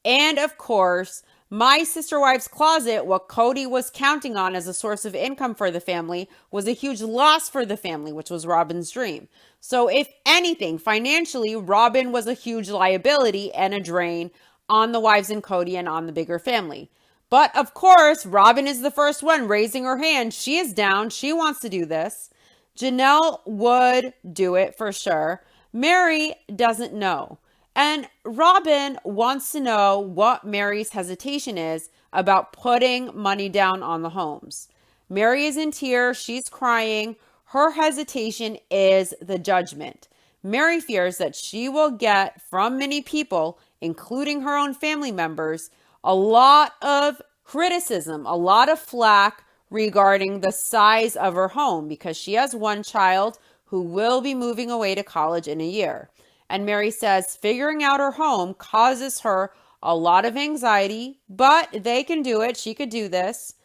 A: And of course, my sister wives closet, what Cody was counting on as a source of income for the family, was a huge loss for the family, which was Robin's dream. So if anything, financially, Robin was a huge liability and a drain on the wives and Cody and on the bigger family. But of course, Robin is the first one raising her hand. She is down. She wants to do this. Janelle would do it for sure. Mary doesn't know. And Robin wants to know what Mary's hesitation is about putting money down on the homes. Mary is in tears. She's crying. Her hesitation is the judgment. Mary fears that she will get from many people, including her own family members, a lot of criticism, a lot of flack regarding the size of her home because she has one child who will be moving away to college in a year. And Mary says figuring out her home causes her a lot of anxiety, but they can do it. She could do this.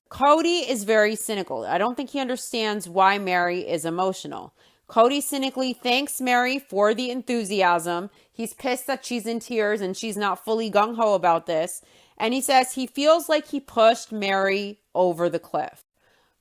A: Cody is very cynical. I don't think he understands why Mary is emotional. Cody cynically thanks Mary for the enthusiasm. He's pissed that she's in tears and she's not fully gung-ho about this. And he says he feels like he pushed Mary over the cliff.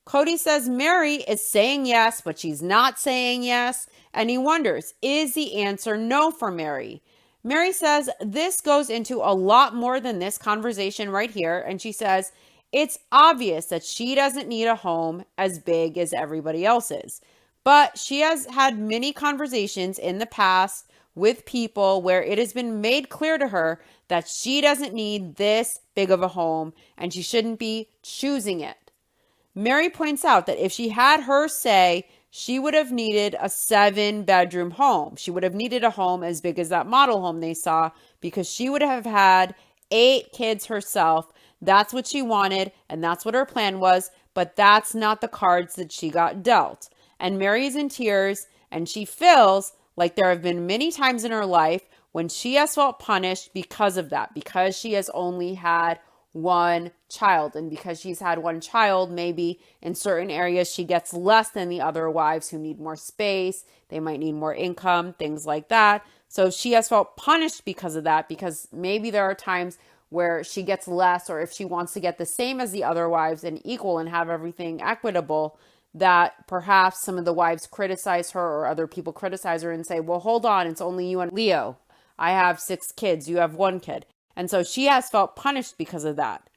A: Cody says Mary is saying yes, but she's not saying yes. And he wonders, is the answer no for Mary? Mary says this goes into a lot more than this conversation right here. And she says it's obvious that she doesn't need a home as big as everybody else's. But she has had many conversations in the past with people where it has been made clear to her that she doesn't need this big of a home and she shouldn't be choosing it. Mary points out that if she had her say, she would have needed a 7-bedroom home. She would have needed a home as big as that model home they saw because she would have had 8 kids herself. That's what she wanted and that's what her plan was, but that's not the cards that she got dealt. And Mary is in tears and she feels like there have been many times in her life when she has felt punished because of that, because she has only had one child. And because she's had one child, maybe in certain areas she gets less than the other wives who need more space. They might need more income, things like that. So she has felt punished because of that, because maybe there are times where she gets less, or if she wants to get the same as the other wives and equal and have everything equitable, that perhaps some of the wives criticize her, or other people criticize her and say, well, hold on, it's only you and Leo. I have 6 kids, you have 1 kid. And so she has felt punished because of that.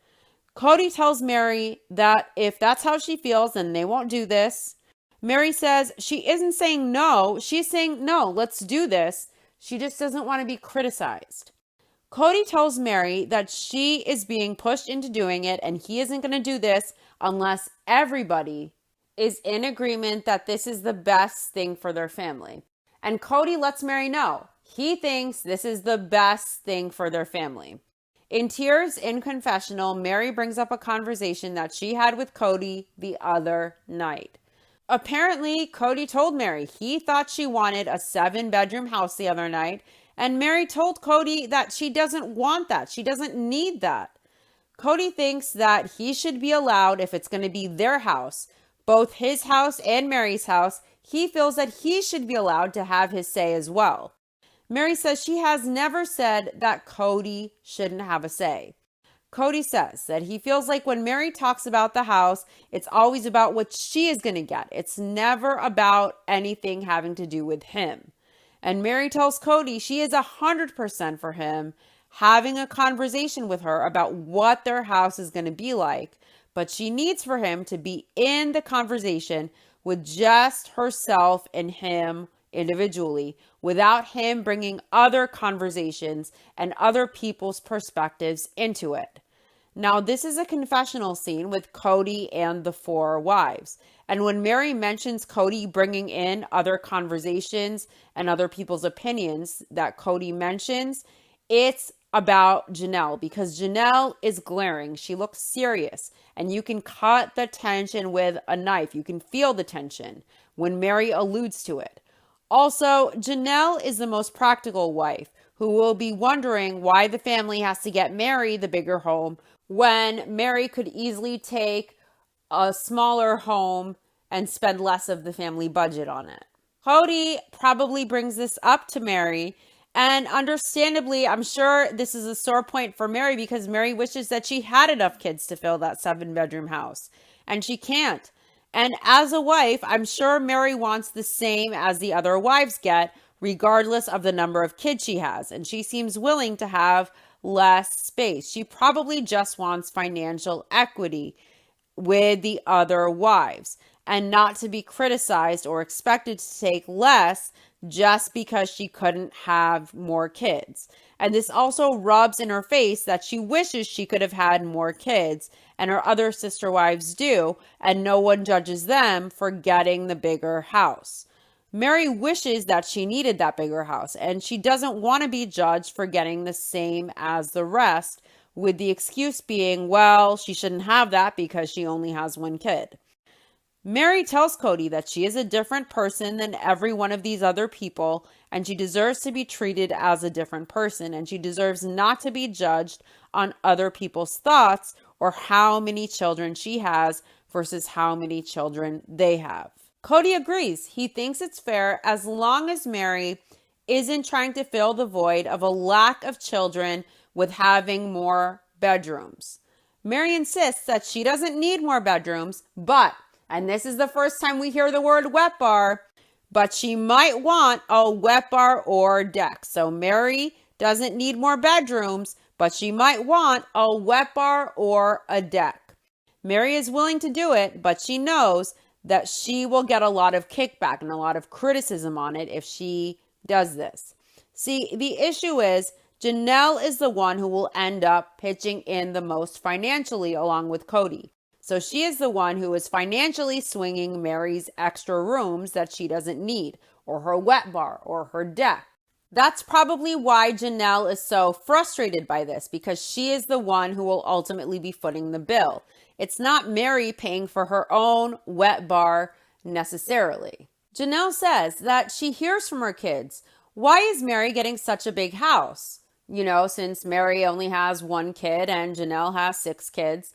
A: Cody tells Mary that if that's how she feels, then they won't do this. Mary says she isn't saying no. She's saying, no, let's do this. She just doesn't want to be criticized. Cody tells Mary that she is being pushed into doing it, and he isn't going to do this unless everybody is in agreement that this is the best thing for their family. And Cody lets Mary know he thinks this is the best thing for their family. In tears in confessional, Mary brings up a conversation that she had with Cody the other night. Apparently, Cody told Mary he thought she wanted a 7-bedroom house the other night, and Mary told Cody that she doesn't want that. She doesn't need that. Cody thinks that he should be allowed, if it's going to be their house, both his house and Mary's house, he feels that he should be allowed to have his say as well. Mary says she has never said that Cody shouldn't have a say. Cody says that he feels like when Mary talks about the house, it's always about what she is going to get. It's never about anything having to do with him. And Mary tells Cody she is 100% for him, having a conversation with her about what their house is going to be like. But she needs for him to be in the conversation with just herself and him individually, without him bringing other conversations and other people's perspectives into it. Now, this is a confessional scene with Cody and the 4 wives. And when Mary mentions Cody bringing in other conversations and other people's opinions that Cody mentions, it's about Janelle, because Janelle is glaring. She looks serious, and you can cut the tension with a knife. You can feel the tension when Mary alludes to it. Also, Janelle is the most practical wife, who will be wondering why the family has to get Mary the bigger home when Mary could easily take a smaller home and spend less of the family budget on it. Cody probably brings this up to Mary, and understandably, I'm sure this is a sore point for Mary, because Mary wishes that she had enough kids to fill that 7-bedroom house, and she can't. And as a wife, I'm sure Mary wants the same as the other wives get, regardless of the number of kids she has. And she seems willing to have less space. She probably just wants financial equity with the other wives, and not to be criticized or expected to take less just because she couldn't have more kids. And this also rubs in her face that she wishes she could have had more kids, and her other sister wives do, and no one judges them for getting the bigger house. Mary wishes that she needed that bigger house, and she doesn't want to be judged for getting the same as the rest, with the excuse being, well, she shouldn't have that because she only has 1 kid. Mary tells Cody that she is a different person than every one of these other people, and she deserves to be treated as a different person, and she deserves not to be judged on other people's thoughts or how many children she has versus how many children they have. Cody agrees. He thinks it's fair as long as Mary isn't trying to fill the void of a lack of children with having more bedrooms. Mary insists that she doesn't need more bedrooms, but, and this is the first time we hear the word wet bar, but she might want a wet bar or deck. So Mary doesn't need more bedrooms, but she might want a wet bar or a deck. Mary is willing to do it, but she knows that she will get a lot of kickback and a lot of criticism on it if she does this. See, the issue is Janelle is the one who will end up pitching in the most financially along with Cody. So she is the one who is financially swinging Mary's extra rooms that she doesn't need, or her wet bar, or her deck. That's probably why Janelle is so frustrated by this, because she is the one who will ultimately be footing the bill. It's not Mary paying for her own wet bar necessarily. Janelle says that she hears from her kids, why is Mary getting such a big house? since Mary only has one kid and Janelle has 6 kids.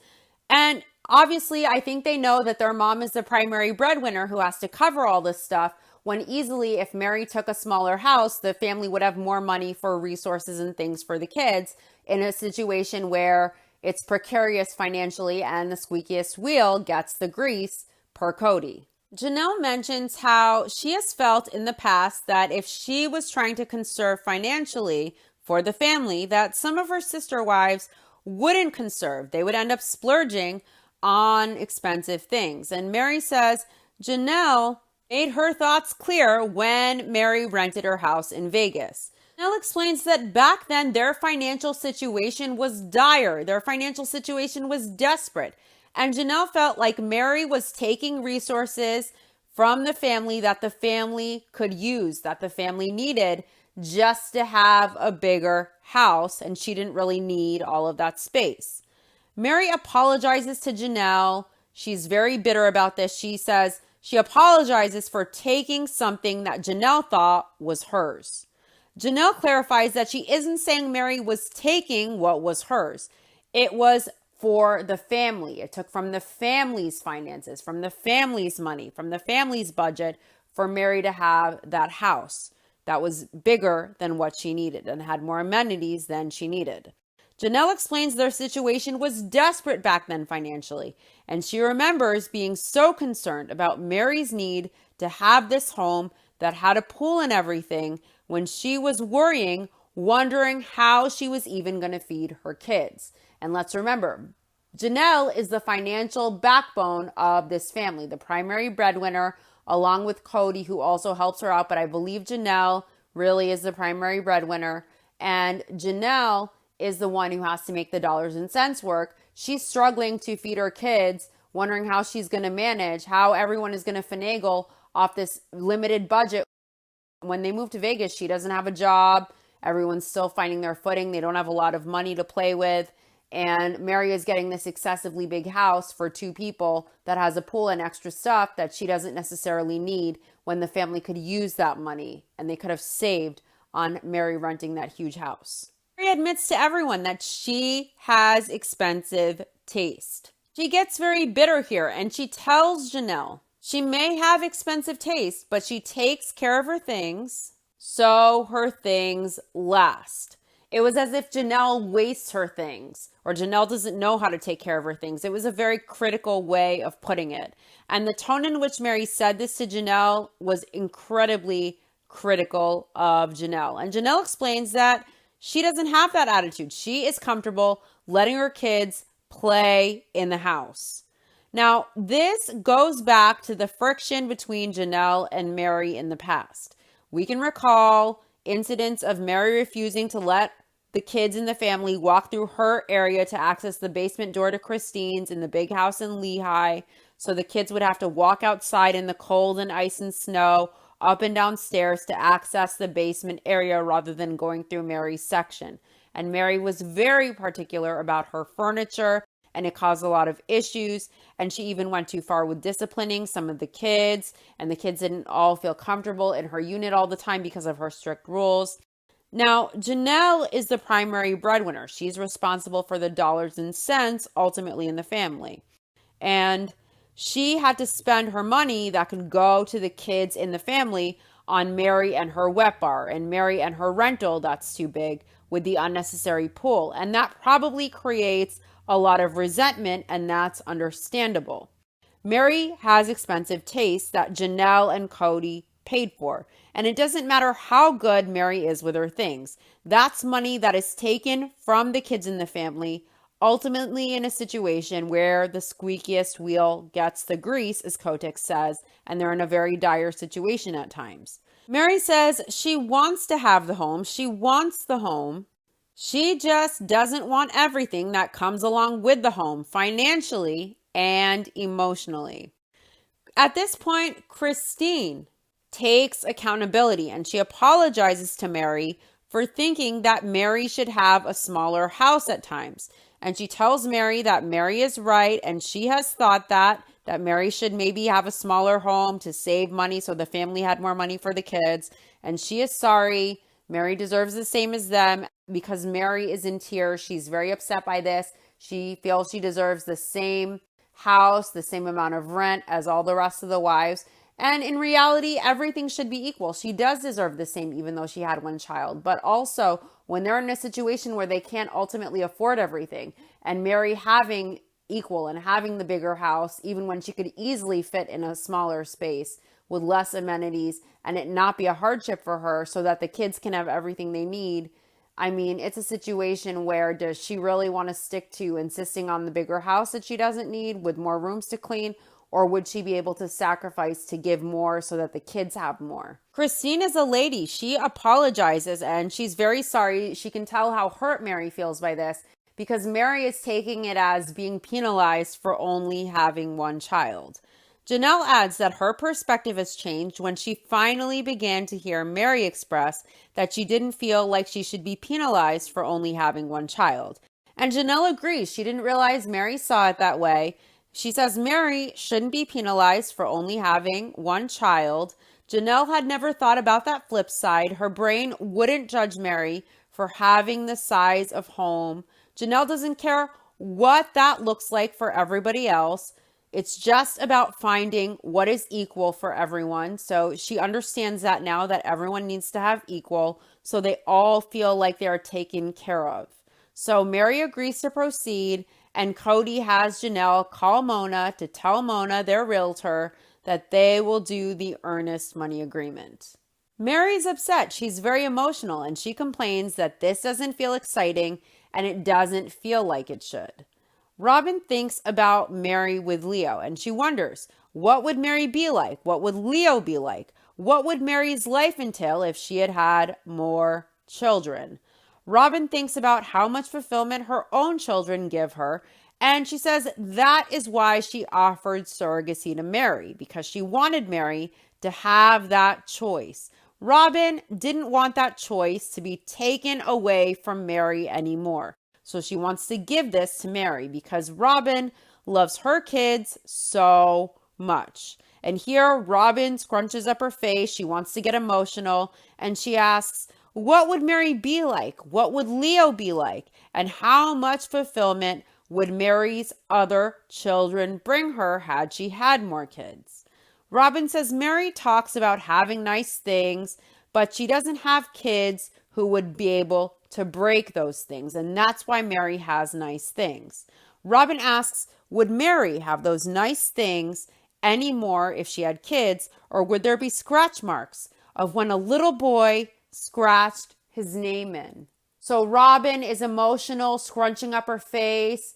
A: And obviously, I think they know that their mom is the primary breadwinner who has to cover all this stuff, when easily, if Mary took a smaller house, the family would have more money for resources and things for the kids in a situation where it's precarious financially and the squeakiest wheel gets the grease per Cody. Janelle mentions how she has felt in the past that if she was trying to conserve financially for the family, that some of her sister wives wouldn't conserve. They would end up splurging on expensive things. And Mary says Janelle made her thoughts clear when Mary rented her house in Vegas. Janelle explains that back then their financial situation was dire. Their financial situation was desperate. And Janelle felt like Mary was taking resources from the family that the family could use, that the family needed, just to have a bigger house, and she didn't really need all of that space. Mary apologizes to Janelle. She's very bitter about this. She says she apologizes for taking something that Janelle thought was hers. Janelle clarifies that she isn't saying Mary was taking what was hers. It was for the family. It took from the family's finances, from the family's money, from the family's budget for Mary to have that house that was bigger than what she needed and had more amenities than she needed. Janelle explains their situation was desperate back then financially, and she remembers being so concerned about Mary's need to have this home that had a pool and everything when she was worrying, wondering how she was even going to feed her kids. And let's remember, Janelle is the financial backbone of this family, the primary breadwinner, along with Cody, who also helps her out. But I believe Janelle really is the primary breadwinner. And Janelle is the one who has to make the dollars and cents work. She's struggling to feed her kids, wondering how she's going to manage, how everyone is going to finagle off this limited budget. When they move to Vegas, she doesn't have a job. Everyone's still finding their footing. They don't have a lot of money to play with. And Mary is getting this excessively big house for 2 people that has a pool and extra stuff that she doesn't necessarily need, when the family could use that money and they could have saved on Mary renting that huge house. Mary admits to everyone that she has expensive taste. She gets very bitter here, and she tells Janelle she may have expensive taste, but she takes care of her things so her things last. It was as if Janelle wastes her things, or Janelle doesn't know how to take care of her things. It was a very critical way of putting it. And the tone in which Mary said this to Janelle was incredibly critical of Janelle. And Janelle explains that she doesn't have that attitude. She is comfortable letting her kids play in the house. Now, this goes back to the friction between Janelle and Mary in the past. We can recall incidents of Mary refusing to let the kids in the family walk through her area to access the basement door to Christine's in the big house in Lehigh. So the kids would have to walk outside in the cold and ice and snow, up and down stairs to access the basement area rather than going through Mary's section. And Mary was very particular about her furniture, and it caused a lot of issues. And she even went too far with disciplining some of the kids, and the kids didn't all feel comfortable in her unit all the time because of her strict rules. Now, Janelle is the primary breadwinner. She's responsible for the dollars and cents ultimately in the family. And she had to spend her money that could go to the kids in the family on Mary and her wet bar, and Mary and her rental that's too big with the unnecessary pool. And that probably creates a lot of resentment, and that's understandable. Mary has expensive tastes that Janelle and Cody paid for. And it doesn't matter how good Mary is with her things. That's money that is taken from the kids in the family, ultimately in a situation where the squeakiest wheel gets the grease, as Kotick says, and they're in a very dire situation at times. Mary says she wants to have the home. She wants the home. She just doesn't want everything that comes along with the home, financially and emotionally. At this point, Christine takes accountability, and she apologizes to Mary for thinking that Mary should have a smaller house at times. And she tells Mary that Mary is right, and she has thought that Mary should maybe have a smaller home to save money so the family had more money for the kids. And she is sorry Mary deserves the same as them because Mary is in tears. She's very upset by this. She feels she deserves the same house, the same amount of rent as all the rest of the wives. And in reality, everything should be equal. She does deserve the same, even though she had one child. But also, when they're in a situation where they can't ultimately afford everything, and Mary having equal and having the bigger house, even when she could easily fit in a smaller space with less amenities and it not be a hardship for her so that the kids can have everything they need. I mean, it's a situation where does she really want to stick to insisting on the bigger house that she doesn't need with more rooms to clean? Or would she be able to sacrifice to give more so that the kids have more? Christine is a lady. She apologizes and she's very sorry. She can tell how hurt Mary feels by this because Mary is taking it as being penalized for only having one child. Janelle adds that her perspective has changed when she finally began to hear Mary express that she didn't feel like she should be penalized for only having one child. And Janelle agrees. She didn't realize Mary saw it that way. She says Mary shouldn't be penalized for only having one child. Janelle had never thought about that flip side. Her brain wouldn't judge Mary for having the size of home. Janelle doesn't care what that looks like for everybody else. It's just about finding what is equal for everyone. So she understands that now that everyone needs to have equal so they all feel like they are taken care of. So Mary agrees to proceed and Cody has Janelle call Mona to tell Mona, their realtor, that they will do the earnest money agreement. Mary's upset. She's very emotional and she complains that this doesn't feel exciting and it doesn't feel like it should. Robin thinks about Mary with Leo and she wonders, what would Mary be like? What would Leo be like? What would Mary's life entail if she had had more children? Robin thinks about how much fulfillment her own children give her, and she says that is why she offered surrogacy to Mary, because she wanted Mary to have that choice. Robin didn't want that choice to be taken away from Mary anymore. So she wants to give this to Mary because Robin loves her kids so much. And here Robin scrunches up her face. She wants to get emotional and she asks, what would Mary be like? What would Leo be like? And how much fulfillment would Mary's other children bring her had she had more kids? Robin says Mary talks about having nice things, but she doesn't have kids who would be able to break those things. And that's why Mary has nice things. Robin asks, would Mary have those nice things anymore if she had kids? Or would there be scratch marks of when a little boy scratched his name in? So Robin is emotional, scrunching up her face,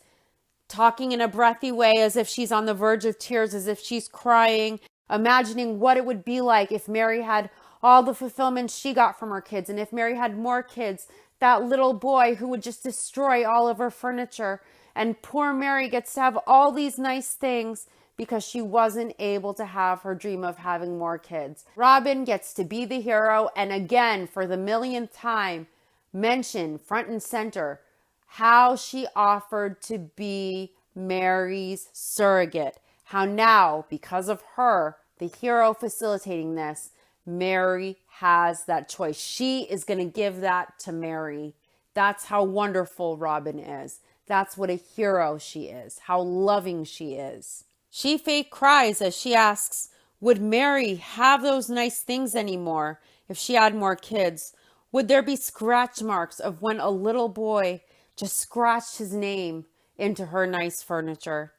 A: talking in a breathy way as if she's on the verge of tears, as if she's crying, imagining what it would be like if Mary had all the fulfillment she got from her kids. And if Mary had more kids, that little boy who would just destroy all of her furniture. And poor Mary gets to have all these nice things because she wasn't able to have her dream of having more kids. Robin gets to be the hero. And again, for the millionth time, mention front and center how she offered to be Mary's surrogate. How now, because of her, the hero facilitating this, Mary has that choice. She is going to give that to Mary. That's how wonderful Robin is. That's what a hero she is, how loving she is. She fake cries as she asks, would Mary have those nice things anymore if she had more kids? Would there be scratch marks of when a little boy just scratched his name into her nice furniture?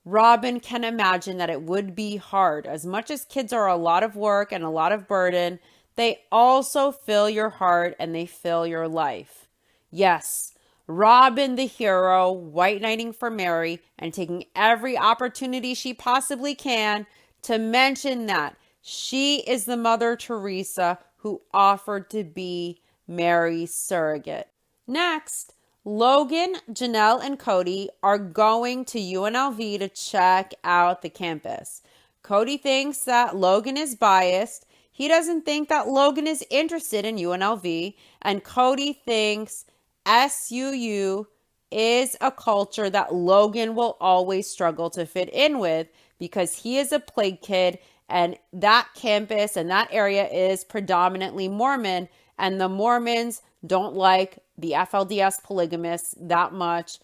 A: Robin can imagine that it would be hard. As much as kids are a lot of work and a lot of burden, they also fill your heart and they fill your life. Yes, Robin the hero, white knighting for Mary and taking every opportunity she possibly can to mention that she is the Mother Teresa who offered to be Mary's surrogate. Next, Logan, Janelle, and Cody are going to UNLV to check out the campus. Cody thinks that Logan is biased. He doesn't think that Logan is interested in UNLV. And Cody thinks SUU is a culture that Logan will always struggle to fit in with because he is a plague kid and that campus and that area is predominantly Mormon. and the Mormons don't like the FLDS polygamists that much.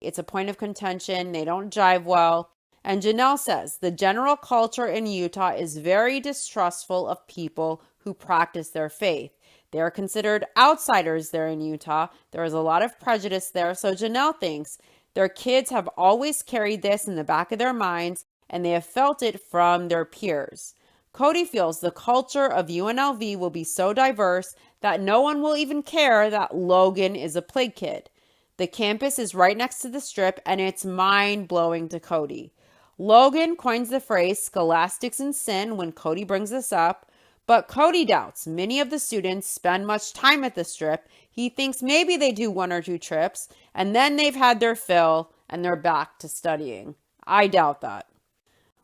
A: It's a point of contention. They don't jive well. And Janelle says the general culture in Utah is very distrustful of people who practice their faith. They are considered outsiders there in Utah. There is a lot of prejudice there. So Janelle thinks their kids have always carried this in the back of their minds, and they have felt it from their peers. Cody feels the culture of UNLV will be so diverse that no one will even care that Logan is a plague kid. The campus is right next to the strip, and it's mind-blowing to Cody. Logan coins the phrase scholastics and sin when Cody brings this up, but Cody doubts many of the students spend much time at the strip. He thinks maybe they do 1 or 2 trips, and then they've had their fill, and they're back to studying. I doubt that.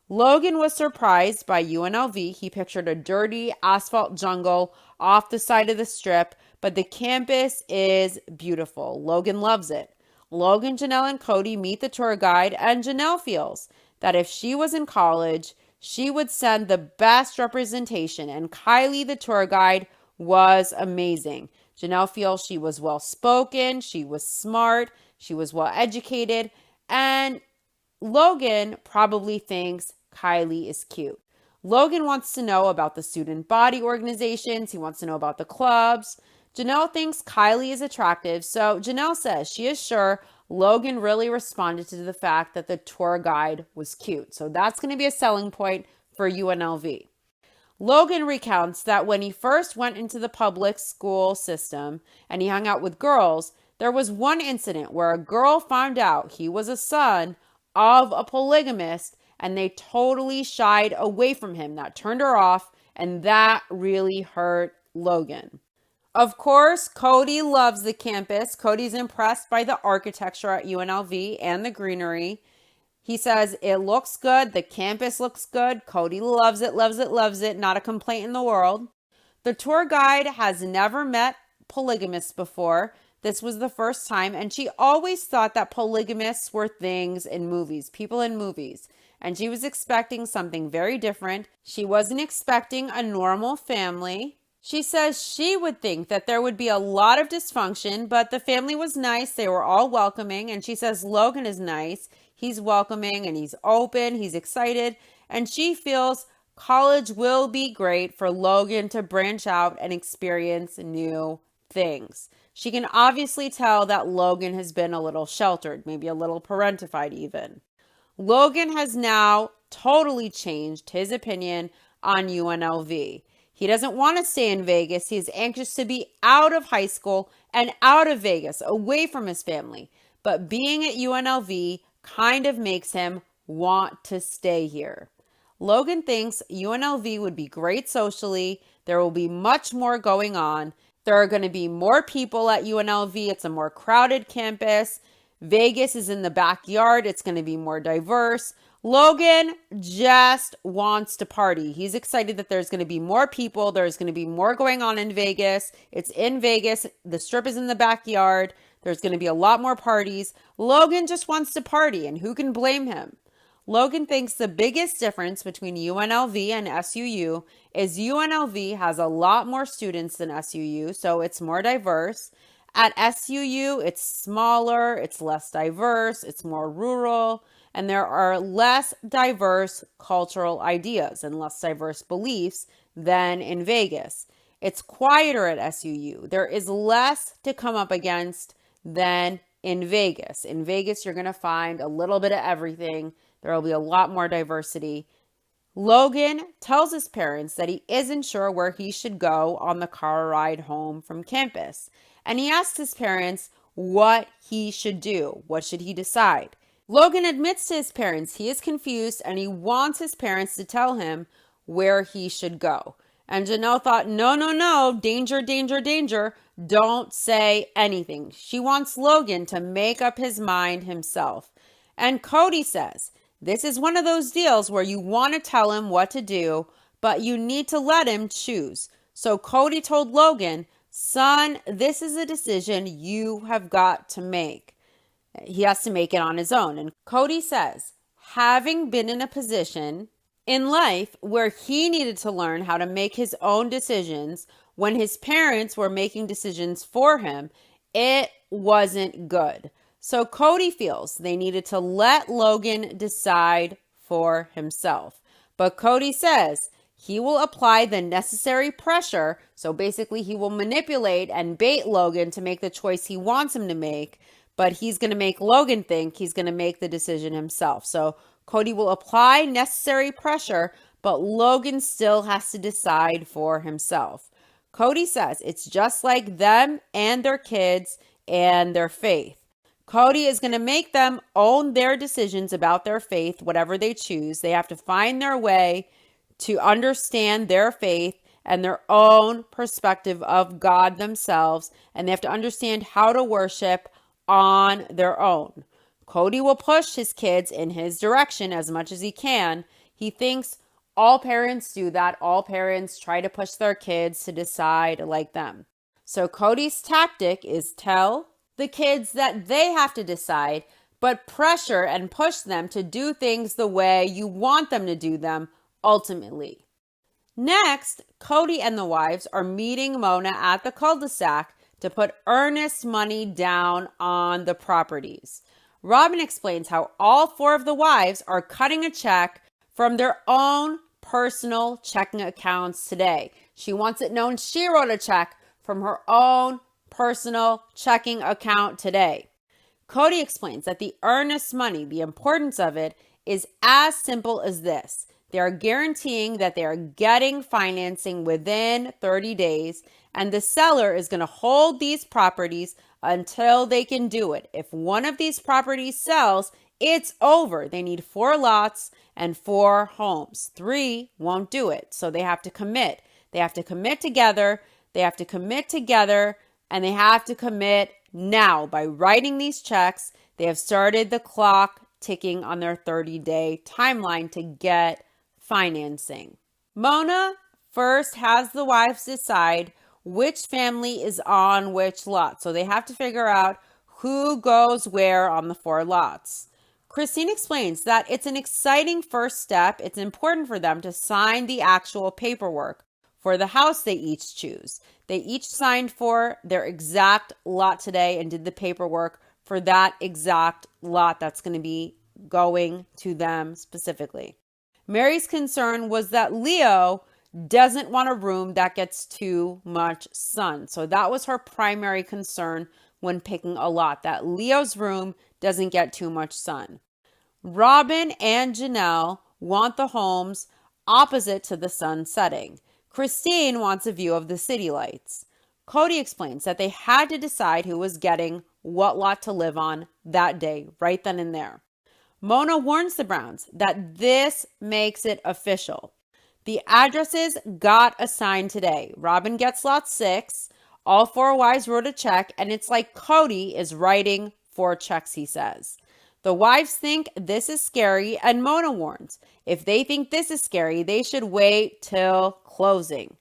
A: Logan was surprised by UNLV. He pictured a dirty asphalt jungle off the side of the strip, but the campus is beautiful. Logan loves it. Logan, Janelle, and Cody meet the tour guide, and Janelle feels that if she was in college, she would send the best representation, and Kylie, the tour guide, was amazing. Janelle feels she was well-spoken, she was smart, she was well-educated, and Logan probably thinks Kylie is cute. Logan wants to know about the student body organizations. He wants to know about the clubs. Janelle thinks Kylie is attractive, so Janelle says she is sure Logan really responded to the fact that the tour guide was cute. So that's going to be a selling point for UNLV. Logan recounts that when he first went into the public school system and he hung out with girls, there was one incident where a girl found out he was a son of a polygamist, and they totally shied away from him. That turned her off, and that really hurt Logan. Of course, Cody loves the campus. Cody's impressed by the architecture at UNLV and the greenery. He says it looks good. The campus looks good. Cody loves it, loves it, loves it. Not a complaint in the world. The tour guide has never met polygamists before. This was the first time, and she always thought that polygamists were things in movies, people in movies. And she was expecting something very different. She wasn't expecting a normal family. She says she would think that there would be a lot of dysfunction, but the family was nice. They were all welcoming. And she says Logan is nice. He's welcoming and he's open. He's excited. And she feels college will be great for Logan to branch out and experience new things. She can obviously tell that Logan has been a little sheltered, maybe a little parentified even. Logan has now totally changed his opinion on UNLV. He doesn't want to stay in Vegas. He's anxious to be out of high school and out of Vegas, away from his family. But being at UNLV kind of makes him want to stay here. Logan thinks UNLV would be great socially. There will be much more going on. There are going to be more people at UNLV. It's a more crowded campus. Vegas is in the backyard. It's going to be more diverse. Logan just wants to party. He's excited that there's going to be more people. There's going to be more going on in Vegas. It's in Vegas. The strip is in the backyard. There's going to be a lot more parties. Logan just wants to party, and who can blame him? Logan thinks the biggest difference between UNLV and SUU is UNLV has a lot more students than SUU, so it's more diverse. At SUU, it's smaller, it's less diverse, it's more rural, and there are less diverse cultural ideas and less diverse beliefs than in Vegas. It's quieter at SUU. There is less to come up against than in Vegas. In Vegas, you're going to find a little bit of everything. There will be a lot more diversity. Logan tells his parents that he isn't sure where he should go on the car ride home from campus. And he asks his parents what he should do. What should he decide? Logan admits to his parents he is confused and he wants his parents to tell him where he should go. And Janelle thought, no, danger, danger, danger. Don't say anything. She wants Logan to make up his mind himself. And Cody says, this is one of those deals where you want to tell him what to do, but you need to let him choose. So Cody told Logan, son, this is a decision you have got to make. He has to make it on his own. And Cody says, having been in a position in life where he needed to learn how to make his own decisions, when his parents were making decisions for him, it wasn't good. So Cody feels they needed to let Logan decide for himself. But Cody says he will apply the necessary pressure. So basically he will manipulate and bait Logan to make the choice he wants him to make. But he's going to make Logan think he's going to make the decision himself. So Cody will apply necessary pressure, but Logan still has to decide for himself. Cody says it's just like them and their kids and their faith. Cody is going to make them own their decisions about their faith, whatever they choose. They have to find their way to understand their faith and their own perspective of God themselves, and they have to understand how to worship on their own. Cody will push his kids in his direction as much as he can. He thinks all parents do that. All parents try to push their kids to decide like them. So Cody's tactic is tell the kids that they have to decide, but pressure and push them to do things the way you want them to do them ultimately. Next, Cody and the wives are meeting Mona at the cul-de-sac to put earnest money down on the properties. Robin explains how all 4 of the wives are cutting a check from their own personal checking accounts today. She wants it known she wrote a check from her own personal checking account today. Cody explains that the earnest money, the importance of it, is as simple as this. They are guaranteeing that they are getting financing within 30 days, and the seller is going to hold these properties until they can do it. If one of these properties sells, it's over. They need 4 lots and 4 homes. 3 won't do it, so they have to commit. They have to commit together. They have to commit together, and they have to commit now. By writing these checks, they have started the clock ticking on their 30-day timeline to get financing. Mona first has the wives decide which family is on which lot. So they have to figure out who goes where on the 4 lots. Christine explains that it's an exciting first step. It's important for them to sign the actual paperwork for the house they each choose. They each signed for their exact lot today and did the paperwork for that exact lot that's going to be going to them specifically. Mary's concern was that Leo doesn't want a room that gets too much sun. So that was her primary concern when picking a lot, that Leo's room doesn't get too much sun. Robin and Janelle want the homes opposite to the sun setting. Christine wants a view of the city lights. Cody explains that they had to decide who was getting what lot to live on that day, right then and there. Mona warns the Browns that this makes it official. The addresses got assigned today. Robin gets lot 6. All 4 wives wrote a check, and it's like Cody is writing 4 checks, he says. The wives think this is scary, and Mona warns, if they think this is scary, they should wait till closing.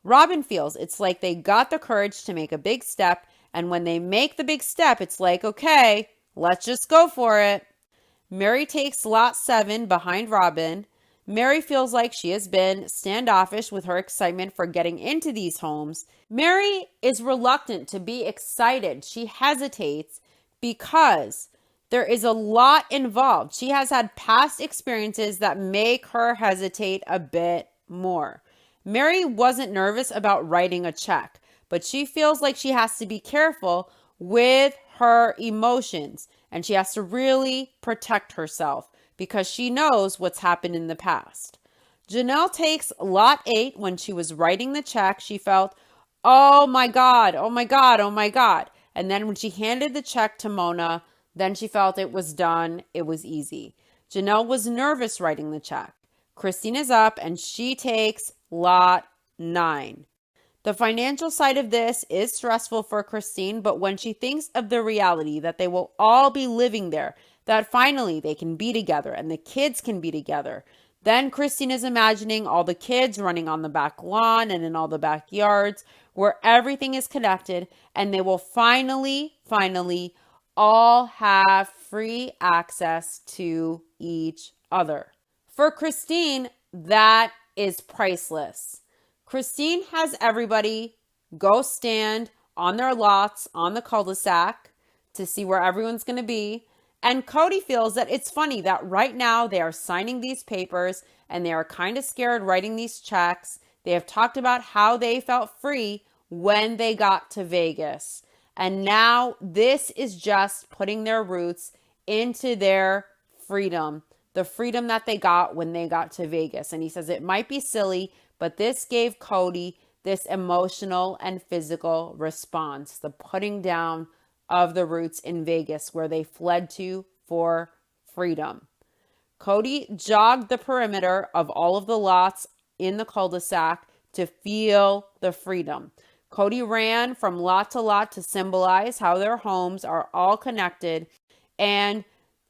A: Robin feels it's like they got the courage to make a big step, and when they make the big step, it's like, okay, let's just go for it. Mary takes lot 7 behind Robin. Mary feels like she has been standoffish with her excitement for getting into these homes. Mary is reluctant to be excited. She hesitates because there is a lot involved. She has had past experiences that make her hesitate a bit more. Mary wasn't nervous about writing a check, but she feels like she has to be careful with her emotions, and she has to really protect herself because she knows what's happened in the past. Janelle takes lot 8. When she was writing the check, she felt, oh my God, oh my God, oh my God. And then when she handed the check to Mona, then she felt it was done. It was easy. Janelle was nervous writing the check. Christine is up and she takes lot 9. The financial side of this is stressful for Christine, but when she thinks of the reality that they will all be living there, that finally they can be together and the kids can be together, then Christine is imagining all the kids running on the back lawn and in all the backyards where everything is connected, and they will finally all have free access to each other. For Christine, that is priceless. Christine has everybody go stand on their lots on the cul-de-sac to see where everyone's going to be. And Cody feels that it's funny that right now they are signing these papers and they are kind of scared writing these checks. They have talked about how they felt free when they got to Vegas. And now this is just putting their roots into their freedom, the freedom that they got when they got to Vegas. And he says it might be silly, but this gave Cody this emotional and physical response, the putting down of the roots in Vegas where they fled to for freedom. Cody jogged the perimeter of all of the lots in the cul-de-sac to feel the freedom. Cody ran from lot to lot to symbolize how their homes are all connected, and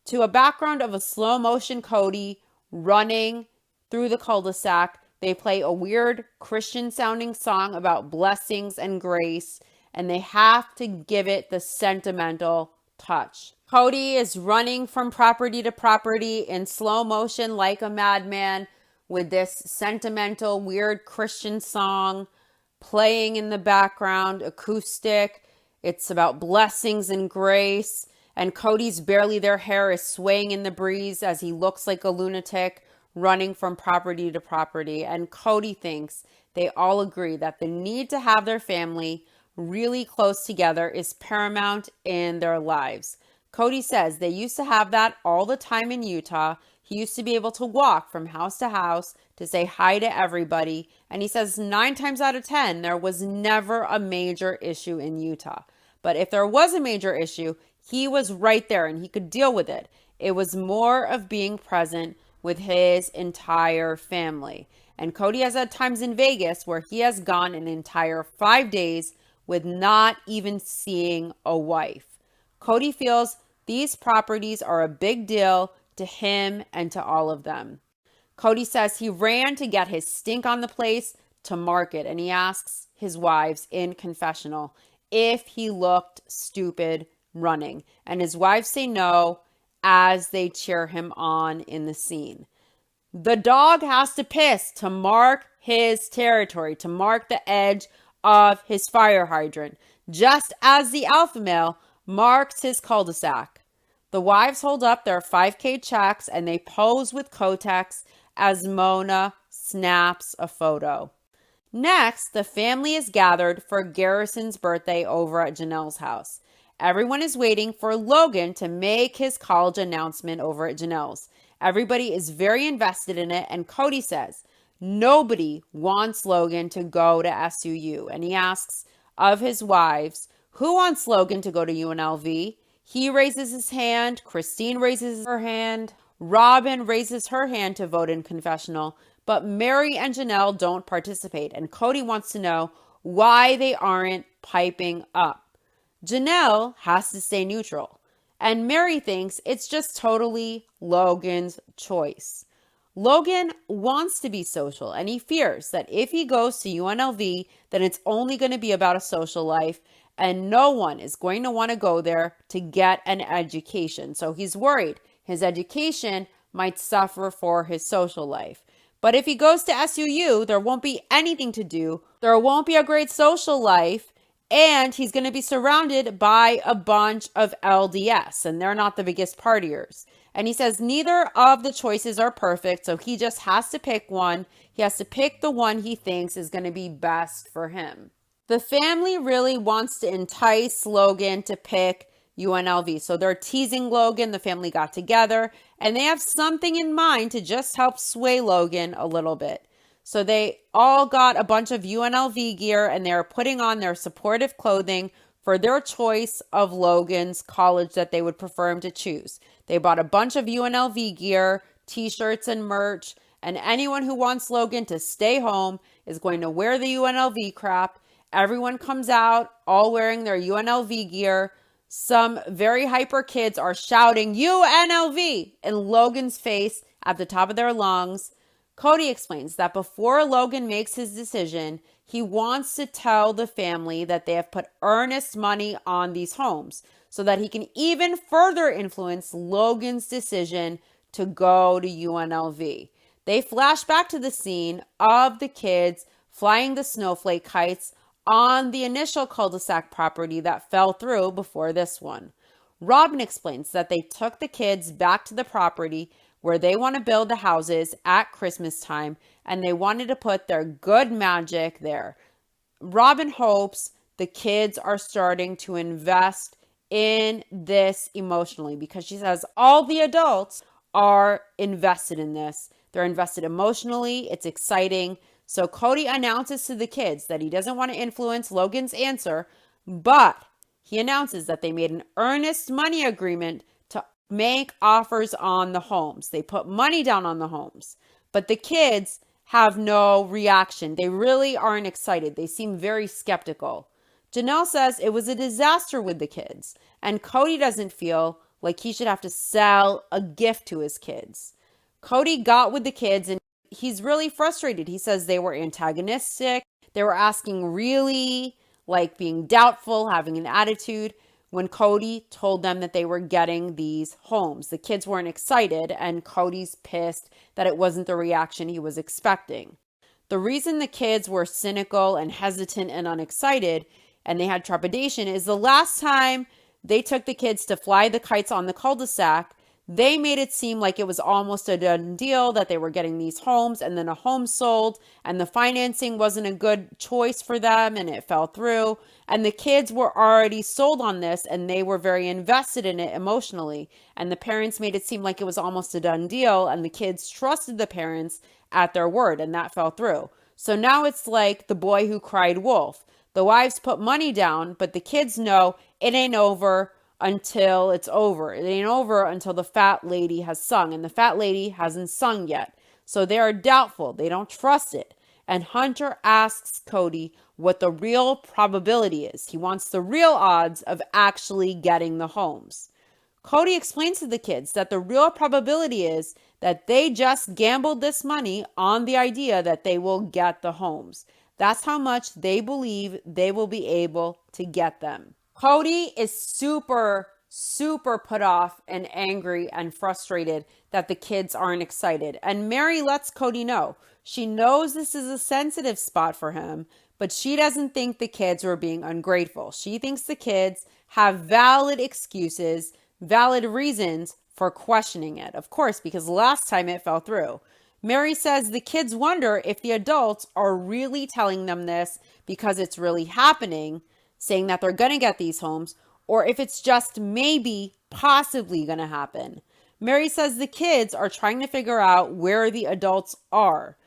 A: to a background of a slow motion Cody running through the cul-de-sac, they play a weird Christian sounding song about blessings and grace, and they have to give it the sentimental touch. Cody is running from property to property in slow motion like a madman with this sentimental, weird Christian song playing in the background, acoustic. It's about blessings and grace. And Cody's barely there. Hair is swaying in the breeze as he looks like a lunatic running from property to property. And Cody thinks they all agree that the need to have their family really close together is paramount in their lives. Cody says they used to have that all the time in Utah. He used to be able to walk from house to house to say hi to everybody. And he says 9 times out of 10, there was never a major issue in Utah. But if there was a major issue, he was right there and he could deal with it. It was more of being present with his entire family. And Cody has had times in Vegas where he has gone an entire 5 days with not even seeing a wife. Cody feels these properties are a big deal to him and to all of them. Cody says he ran to get his stink on the place to market, and he asks his wives in confessional if he looked stupid running. And his wives say no as they cheer him on in the scene. The dog has to piss to mark his territory, to mark the edge of his fire hydrant, just as the alpha male marks his cul-de-sac. The wives hold up their 5K checks and they pose with Kotex as Mona snaps a photo. Next, the family is gathered for Garrison's birthday over at Janelle's house. Everyone is waiting for Logan to make his college announcement over at Janelle's. Everybody is very invested in it, and Cody says nobody wants Logan to go to SUU. And he asks of his wives, who wants Logan to go to UNLV? He raises his hand. Christine raises her hand. Robin raises her hand to vote in confessional. But Mary and Janelle don't participate. And Cody wants to know why they aren't piping up. Janelle has to stay neutral. And Mary thinks it's just totally Logan's choice. Logan wants to be social, and he fears that if he goes to UNLV, then it's only going to be about a social life, and no one is going to want to go there to get an education. So he's worried his education might suffer for his social life. But if he goes to SUU, there won't be anything to do. There won't be a great social life. And he's going to be surrounded by a bunch of LDS, and they're not the biggest partiers. And he says neither of the choices are perfect, so he just has to pick one. He has to pick the one he thinks is going to be best for him. The family really wants to entice Logan to pick UNLV. So they're teasing Logan. The family got together, and they have something in mind to just help sway Logan a little bit. So they all got a bunch of UNLV gear, and they're putting on their supportive clothing for their choice of Logan's college that they would prefer him to choose. They bought a bunch of UNLV gear, t-shirts and merch, and anyone who wants Logan to stay home is going to wear the UNLV crap. Everyone comes out all wearing their UNLV gear. Some very hyper kids are shouting UNLV in Logan's face at the top of their lungs. Cody explains that before Logan makes his decision, he wants to tell the family that they have put earnest money on these homes so that he can even further influence Logan's decision to go to UNLV. They flash back to the scene of the kids flying the snowflake kites on the initial cul-de-sac property that fell through before this one. Robin explains that they took the kids back to the property where they want to build the houses at Christmas time, and they wanted to put their good magic there. Robin hopes the kids are starting to invest in this emotionally, because she says all the adults are invested in this. They're invested emotionally. It's exciting. So Cody announces to the kids that he doesn't want to influence Logan's answer, but he announces that they made an earnest money agreement to make offers on the homes. They put money down on the homes, but the kids have no reaction. They really aren't excited. They seem very skeptical. Janelle says it was a disaster with the kids, and Cody doesn't feel like he should have to sell a gift to his kids. Cody got with the kids and he's really frustrated. He says they were antagonistic. They were asking really, like being doubtful, having an attitude, when Cody told them that they were getting these homes. The kids weren't excited, and Cody's pissed that it wasn't the reaction he was expecting. The reason the kids were cynical and hesitant and unexcited, and they had trepidation, is the last time they took the kids to fly the kites on the cul-de-sac, they made it seem like it was almost a done deal, that they were getting these homes, and then a home sold, and the financing wasn't a good choice for them, and it fell through. And the kids were already sold on this, and they were very invested in it emotionally. And the parents made it seem like it was almost a done deal, and the kids trusted the parents at their word, and that fell through. So now it's like the boy who cried wolf. The wives put money down, but the kids know it ain't over until it's over. It ain't over until the fat lady has sung, and the fat lady hasn't sung yet. So they are doubtful. They don't trust it. And Hunter asks Cody what the real probability is. He wants the real odds of actually getting the homes. Cody explains to the kids that the real probability is that they just gambled this money on the idea that they will get the homes. That's how much they believe they will be able to get them. Cody is super put off and angry and frustrated that the kids aren't excited. And Mary lets Cody know. She knows this is a sensitive spot for him, but she doesn't think the kids were being ungrateful. She thinks the kids have valid excuses, valid reasons for questioning it. Of course, because last time it fell through. Mary says the kids wonder if the adults are really telling them this because it's really happening, saying that they're going to get these homes, or if it's just maybe, possibly going to happen. Mary says the kids are trying to figure out where the adults are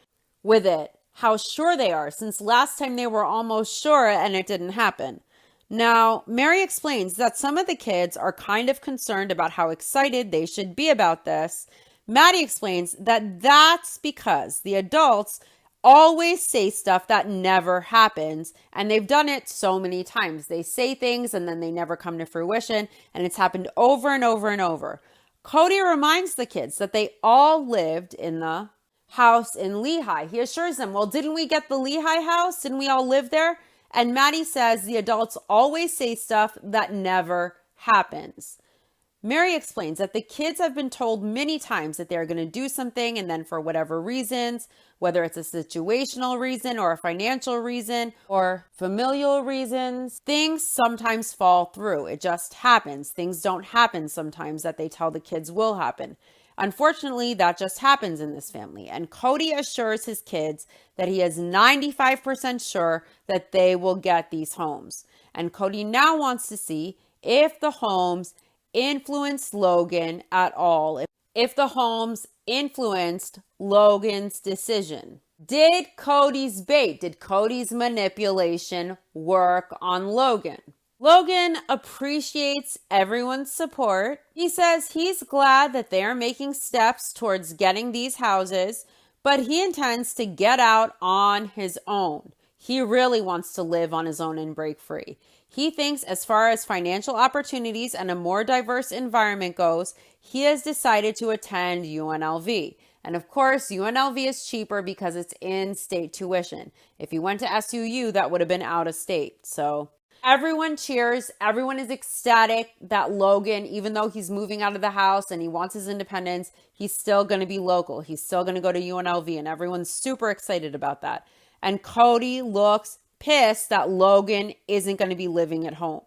A: with it, how sure they are, since last time they were almost sure and it didn't happen. Now, Mary explains that some of the kids are kind of concerned about how excited they should be about this. Maddie explains that that's because the adults always say stuff that never happens, and they've done it so many times. They say things and then they never come to fruition, and it's happened over and over and over. Cody reminds the kids that they all lived in the house in Lehigh. He assures them, well, didn't we get the Lehigh house? Didn't we all live there? And Maddie says the adults always say stuff that never happens. Mary explains that the kids have been told many times that they're going to do something, and then for whatever reasons, whether it's a situational reason or a financial reason or familial reasons, things sometimes fall through. It just happens. Things don't happen sometimes that they tell the kids will happen. Unfortunately, that just happens in this family. And Cody assures his kids that he is 95% sure that they will get these homes. And Cody now wants to see if the homes influenced Logan at all, if the homes influenced Logan's decision. Did Cody's bait, did Cody's manipulation work on Logan? Logan appreciates everyone's support. He says he's glad that they are making steps towards getting these houses, but he intends to get out on his own. He really wants to live on his own and break free. He thinks as far as financial opportunities and a more diverse environment goes, he has decided to attend UNLV. And of course, UNLV is cheaper because it's in-state tuition. If he went to SUU, that would have been out of state. So everyone cheers. Everyone is ecstatic that Logan, even though he's moving out of the house and he wants his independence, he's still going to be local. He's still going to go to UNLV, and everyone's super excited about that. and Cody looks pissed that Logan isn't going to be living at home.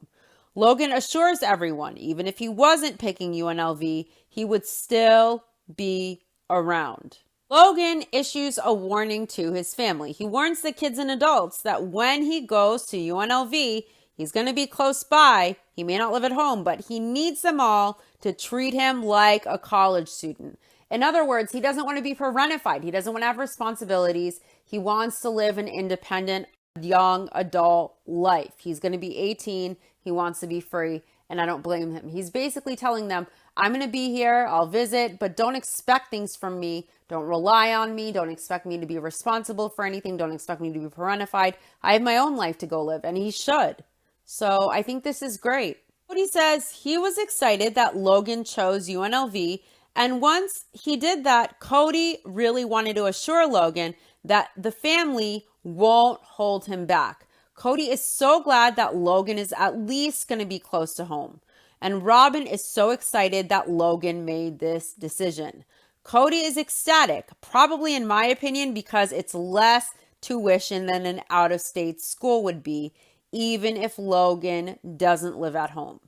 A: Logan assures everyone, even if he wasn't picking UNLV, he would still be around. Logan issues a warning to his family. He warns the kids and adults that when he goes to UNLV, he's going to be close by. He may not live at home, but he needs them all to treat him like a college student. In other words, he doesn't want to be parentified. He doesn't want to have responsibilities. He wants to live an independent, young adult life. He's going to be 18. He wants to be free, and I don't blame him. He's basically telling them, I'm going to be here. I'll visit, but don't expect things from me. Don't rely on me. Don't expect me to be responsible for anything. Don't expect me to be parentified. I have my own life to go live, and he should. So I think this is great. Cody says he was excited that Logan chose UNLV, and once he did that, Cody really wanted to assure Logan that the family won't hold him back. Cody is so glad that Logan is at least going to be close to home. And Robin is so excited that Logan made this decision. Cody is ecstatic, probably in my opinion, because it's less tuition than an out-of-state school would be, even if Logan doesn't live at home.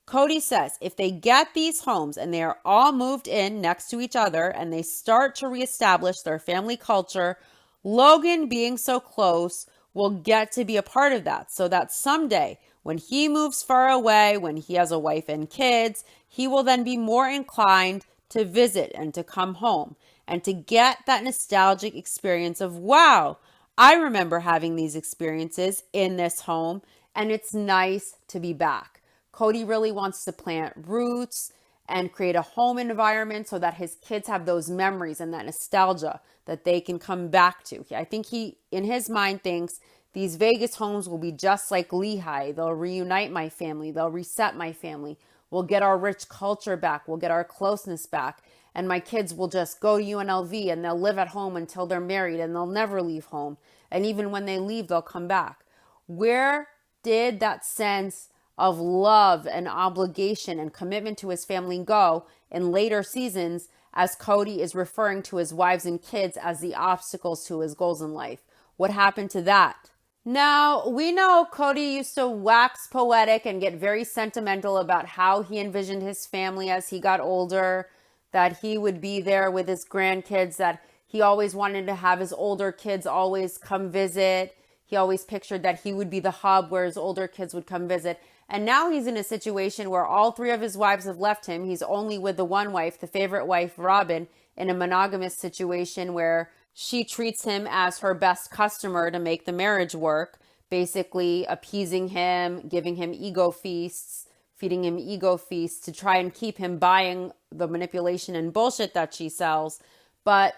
A: Cody says if they get these homes and they are all moved in next to each other and they start to reestablish their family culture, Logan being so close will get to be a part of that, so that someday when he moves far away, when he has a wife and kids, he will then be more inclined to visit and to come home and to get that nostalgic experience of, wow, I remember having these experiences in this home and it's nice to be back. Cody really wants to plant roots and create a home environment so that his kids have those memories and that nostalgia that they can come back to. I think he, in his mind, thinks these Vegas homes will be just like Lehigh. They'll reunite my family. They'll reset my family. We'll get our rich culture back. We'll get our closeness back. And my kids will just go to UNLV and they'll live at home until they're married and they'll never leave home. And even when they leave, they'll come back. Where did that sense of love and obligation and commitment to his family go in later seasons as Cody is referring to his wives and kids as the obstacles to his goals in life? What happened to that? Now, we know Cody used to wax poetic and get very sentimental about how he envisioned his family as he got older, that he would be there with his grandkids, that he always wanted to have his older kids always come visit. He always pictured that he would be the hub where his older kids would come visit. And now he's in a situation where all three of his wives have left him. He's only with the one wife, the favorite wife, Robin, in a monogamous situation where she treats him as her best customer to make the marriage work, basically appeasing him, giving him ego feasts, feeding him ego feasts to try and keep him buying the manipulation and bullshit that she sells. But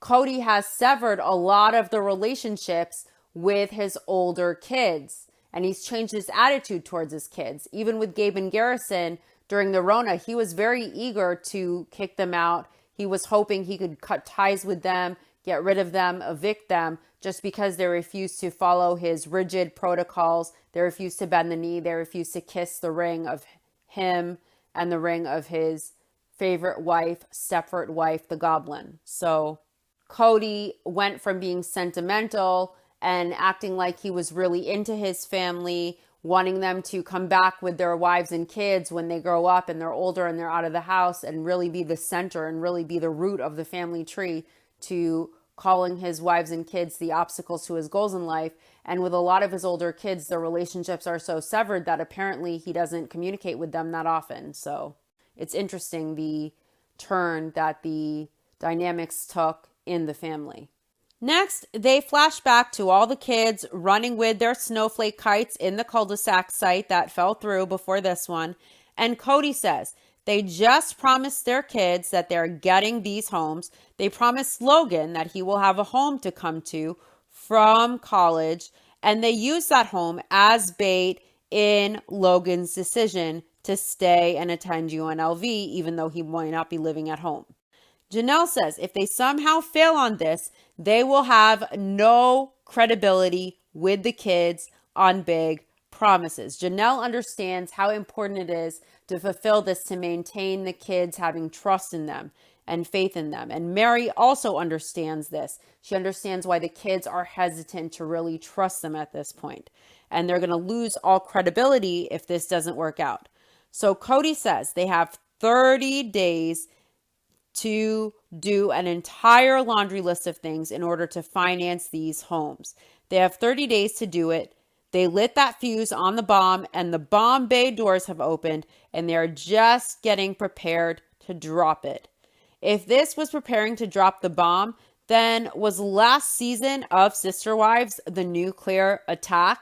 A: Cody has severed a lot of the relationships with his older kids. And he's changed his attitude towards his kids. Even with Gabe and Garrison during the Rona, he was very eager to kick them out. He was hoping he could cut ties with them, get rid of them, evict them, just because they refused to follow his rigid protocols. They refused to bend the knee. They refused to kiss the ring of him and the ring of his favorite wife, Stepford wife, the Goblin. So Cody went from being sentimental and acting like he was really into his family, wanting them to come back with their wives and kids when they grow up and they're older and they're out of the house, and really be the center and really be the root of the family tree, to calling his wives and kids the obstacles to his goals in life. And with a lot of his older kids, their relationships are so severed that apparently he doesn't communicate with them that often. So it's interesting the turn that the dynamics took in the family. Next, they flash back to all the kids running with their snowflake kites in the cul-de-sac site that fell through before this one. And Cody says they just promised their kids that they're getting these homes. They promised Logan that he will have a home to come to from college. And they use that home as bait in Logan's decision to stay and attend UNLV, even though he might not be living at home. Janelle says if they somehow fail on this, they will have no credibility with the kids on big promises. Janelle understands how important it is to fulfill this, to maintain the kids having trust in them. and faith in them. And Mary also understands this. She understands why the kids are hesitant to really trust them at this point. And they're going to lose all credibility if this doesn't work out. So Cody says they have 30 days to do an entire laundry list of things in order to finance these homes. They have 30 days to do it. They lit that fuse on the bomb and the bomb bay doors have opened and they're just getting prepared to drop it. If this was preparing to drop the bomb, then was last season of Sister Wives the nuclear attack?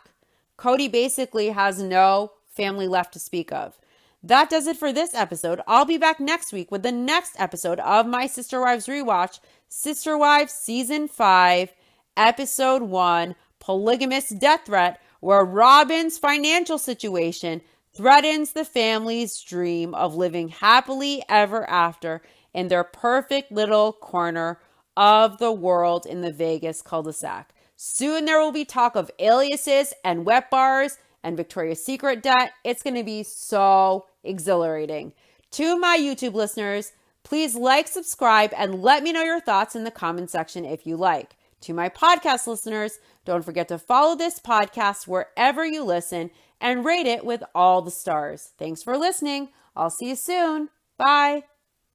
A: Cody basically has no family left to speak of. That does it for this episode. I'll be back next week with the next episode of my Sister Wives rewatch, Sister Wives Season 5, Episode 1, Polygamous Death Threat, where Robin's financial situation threatens the family's dream of living happily ever after in their perfect little corner of the world in the Vegas cul-de-sac. Soon there will be talk of aliases and wet bars and Victoria's Secret debt. It's going to be so exhilarating. To my YouTube listeners, please like, subscribe, and let me know your thoughts in the comment section if you like. To my podcast listeners, don't forget to follow this podcast wherever you listen and rate it with all the stars. Thanks for listening. I'll see you soon. Bye.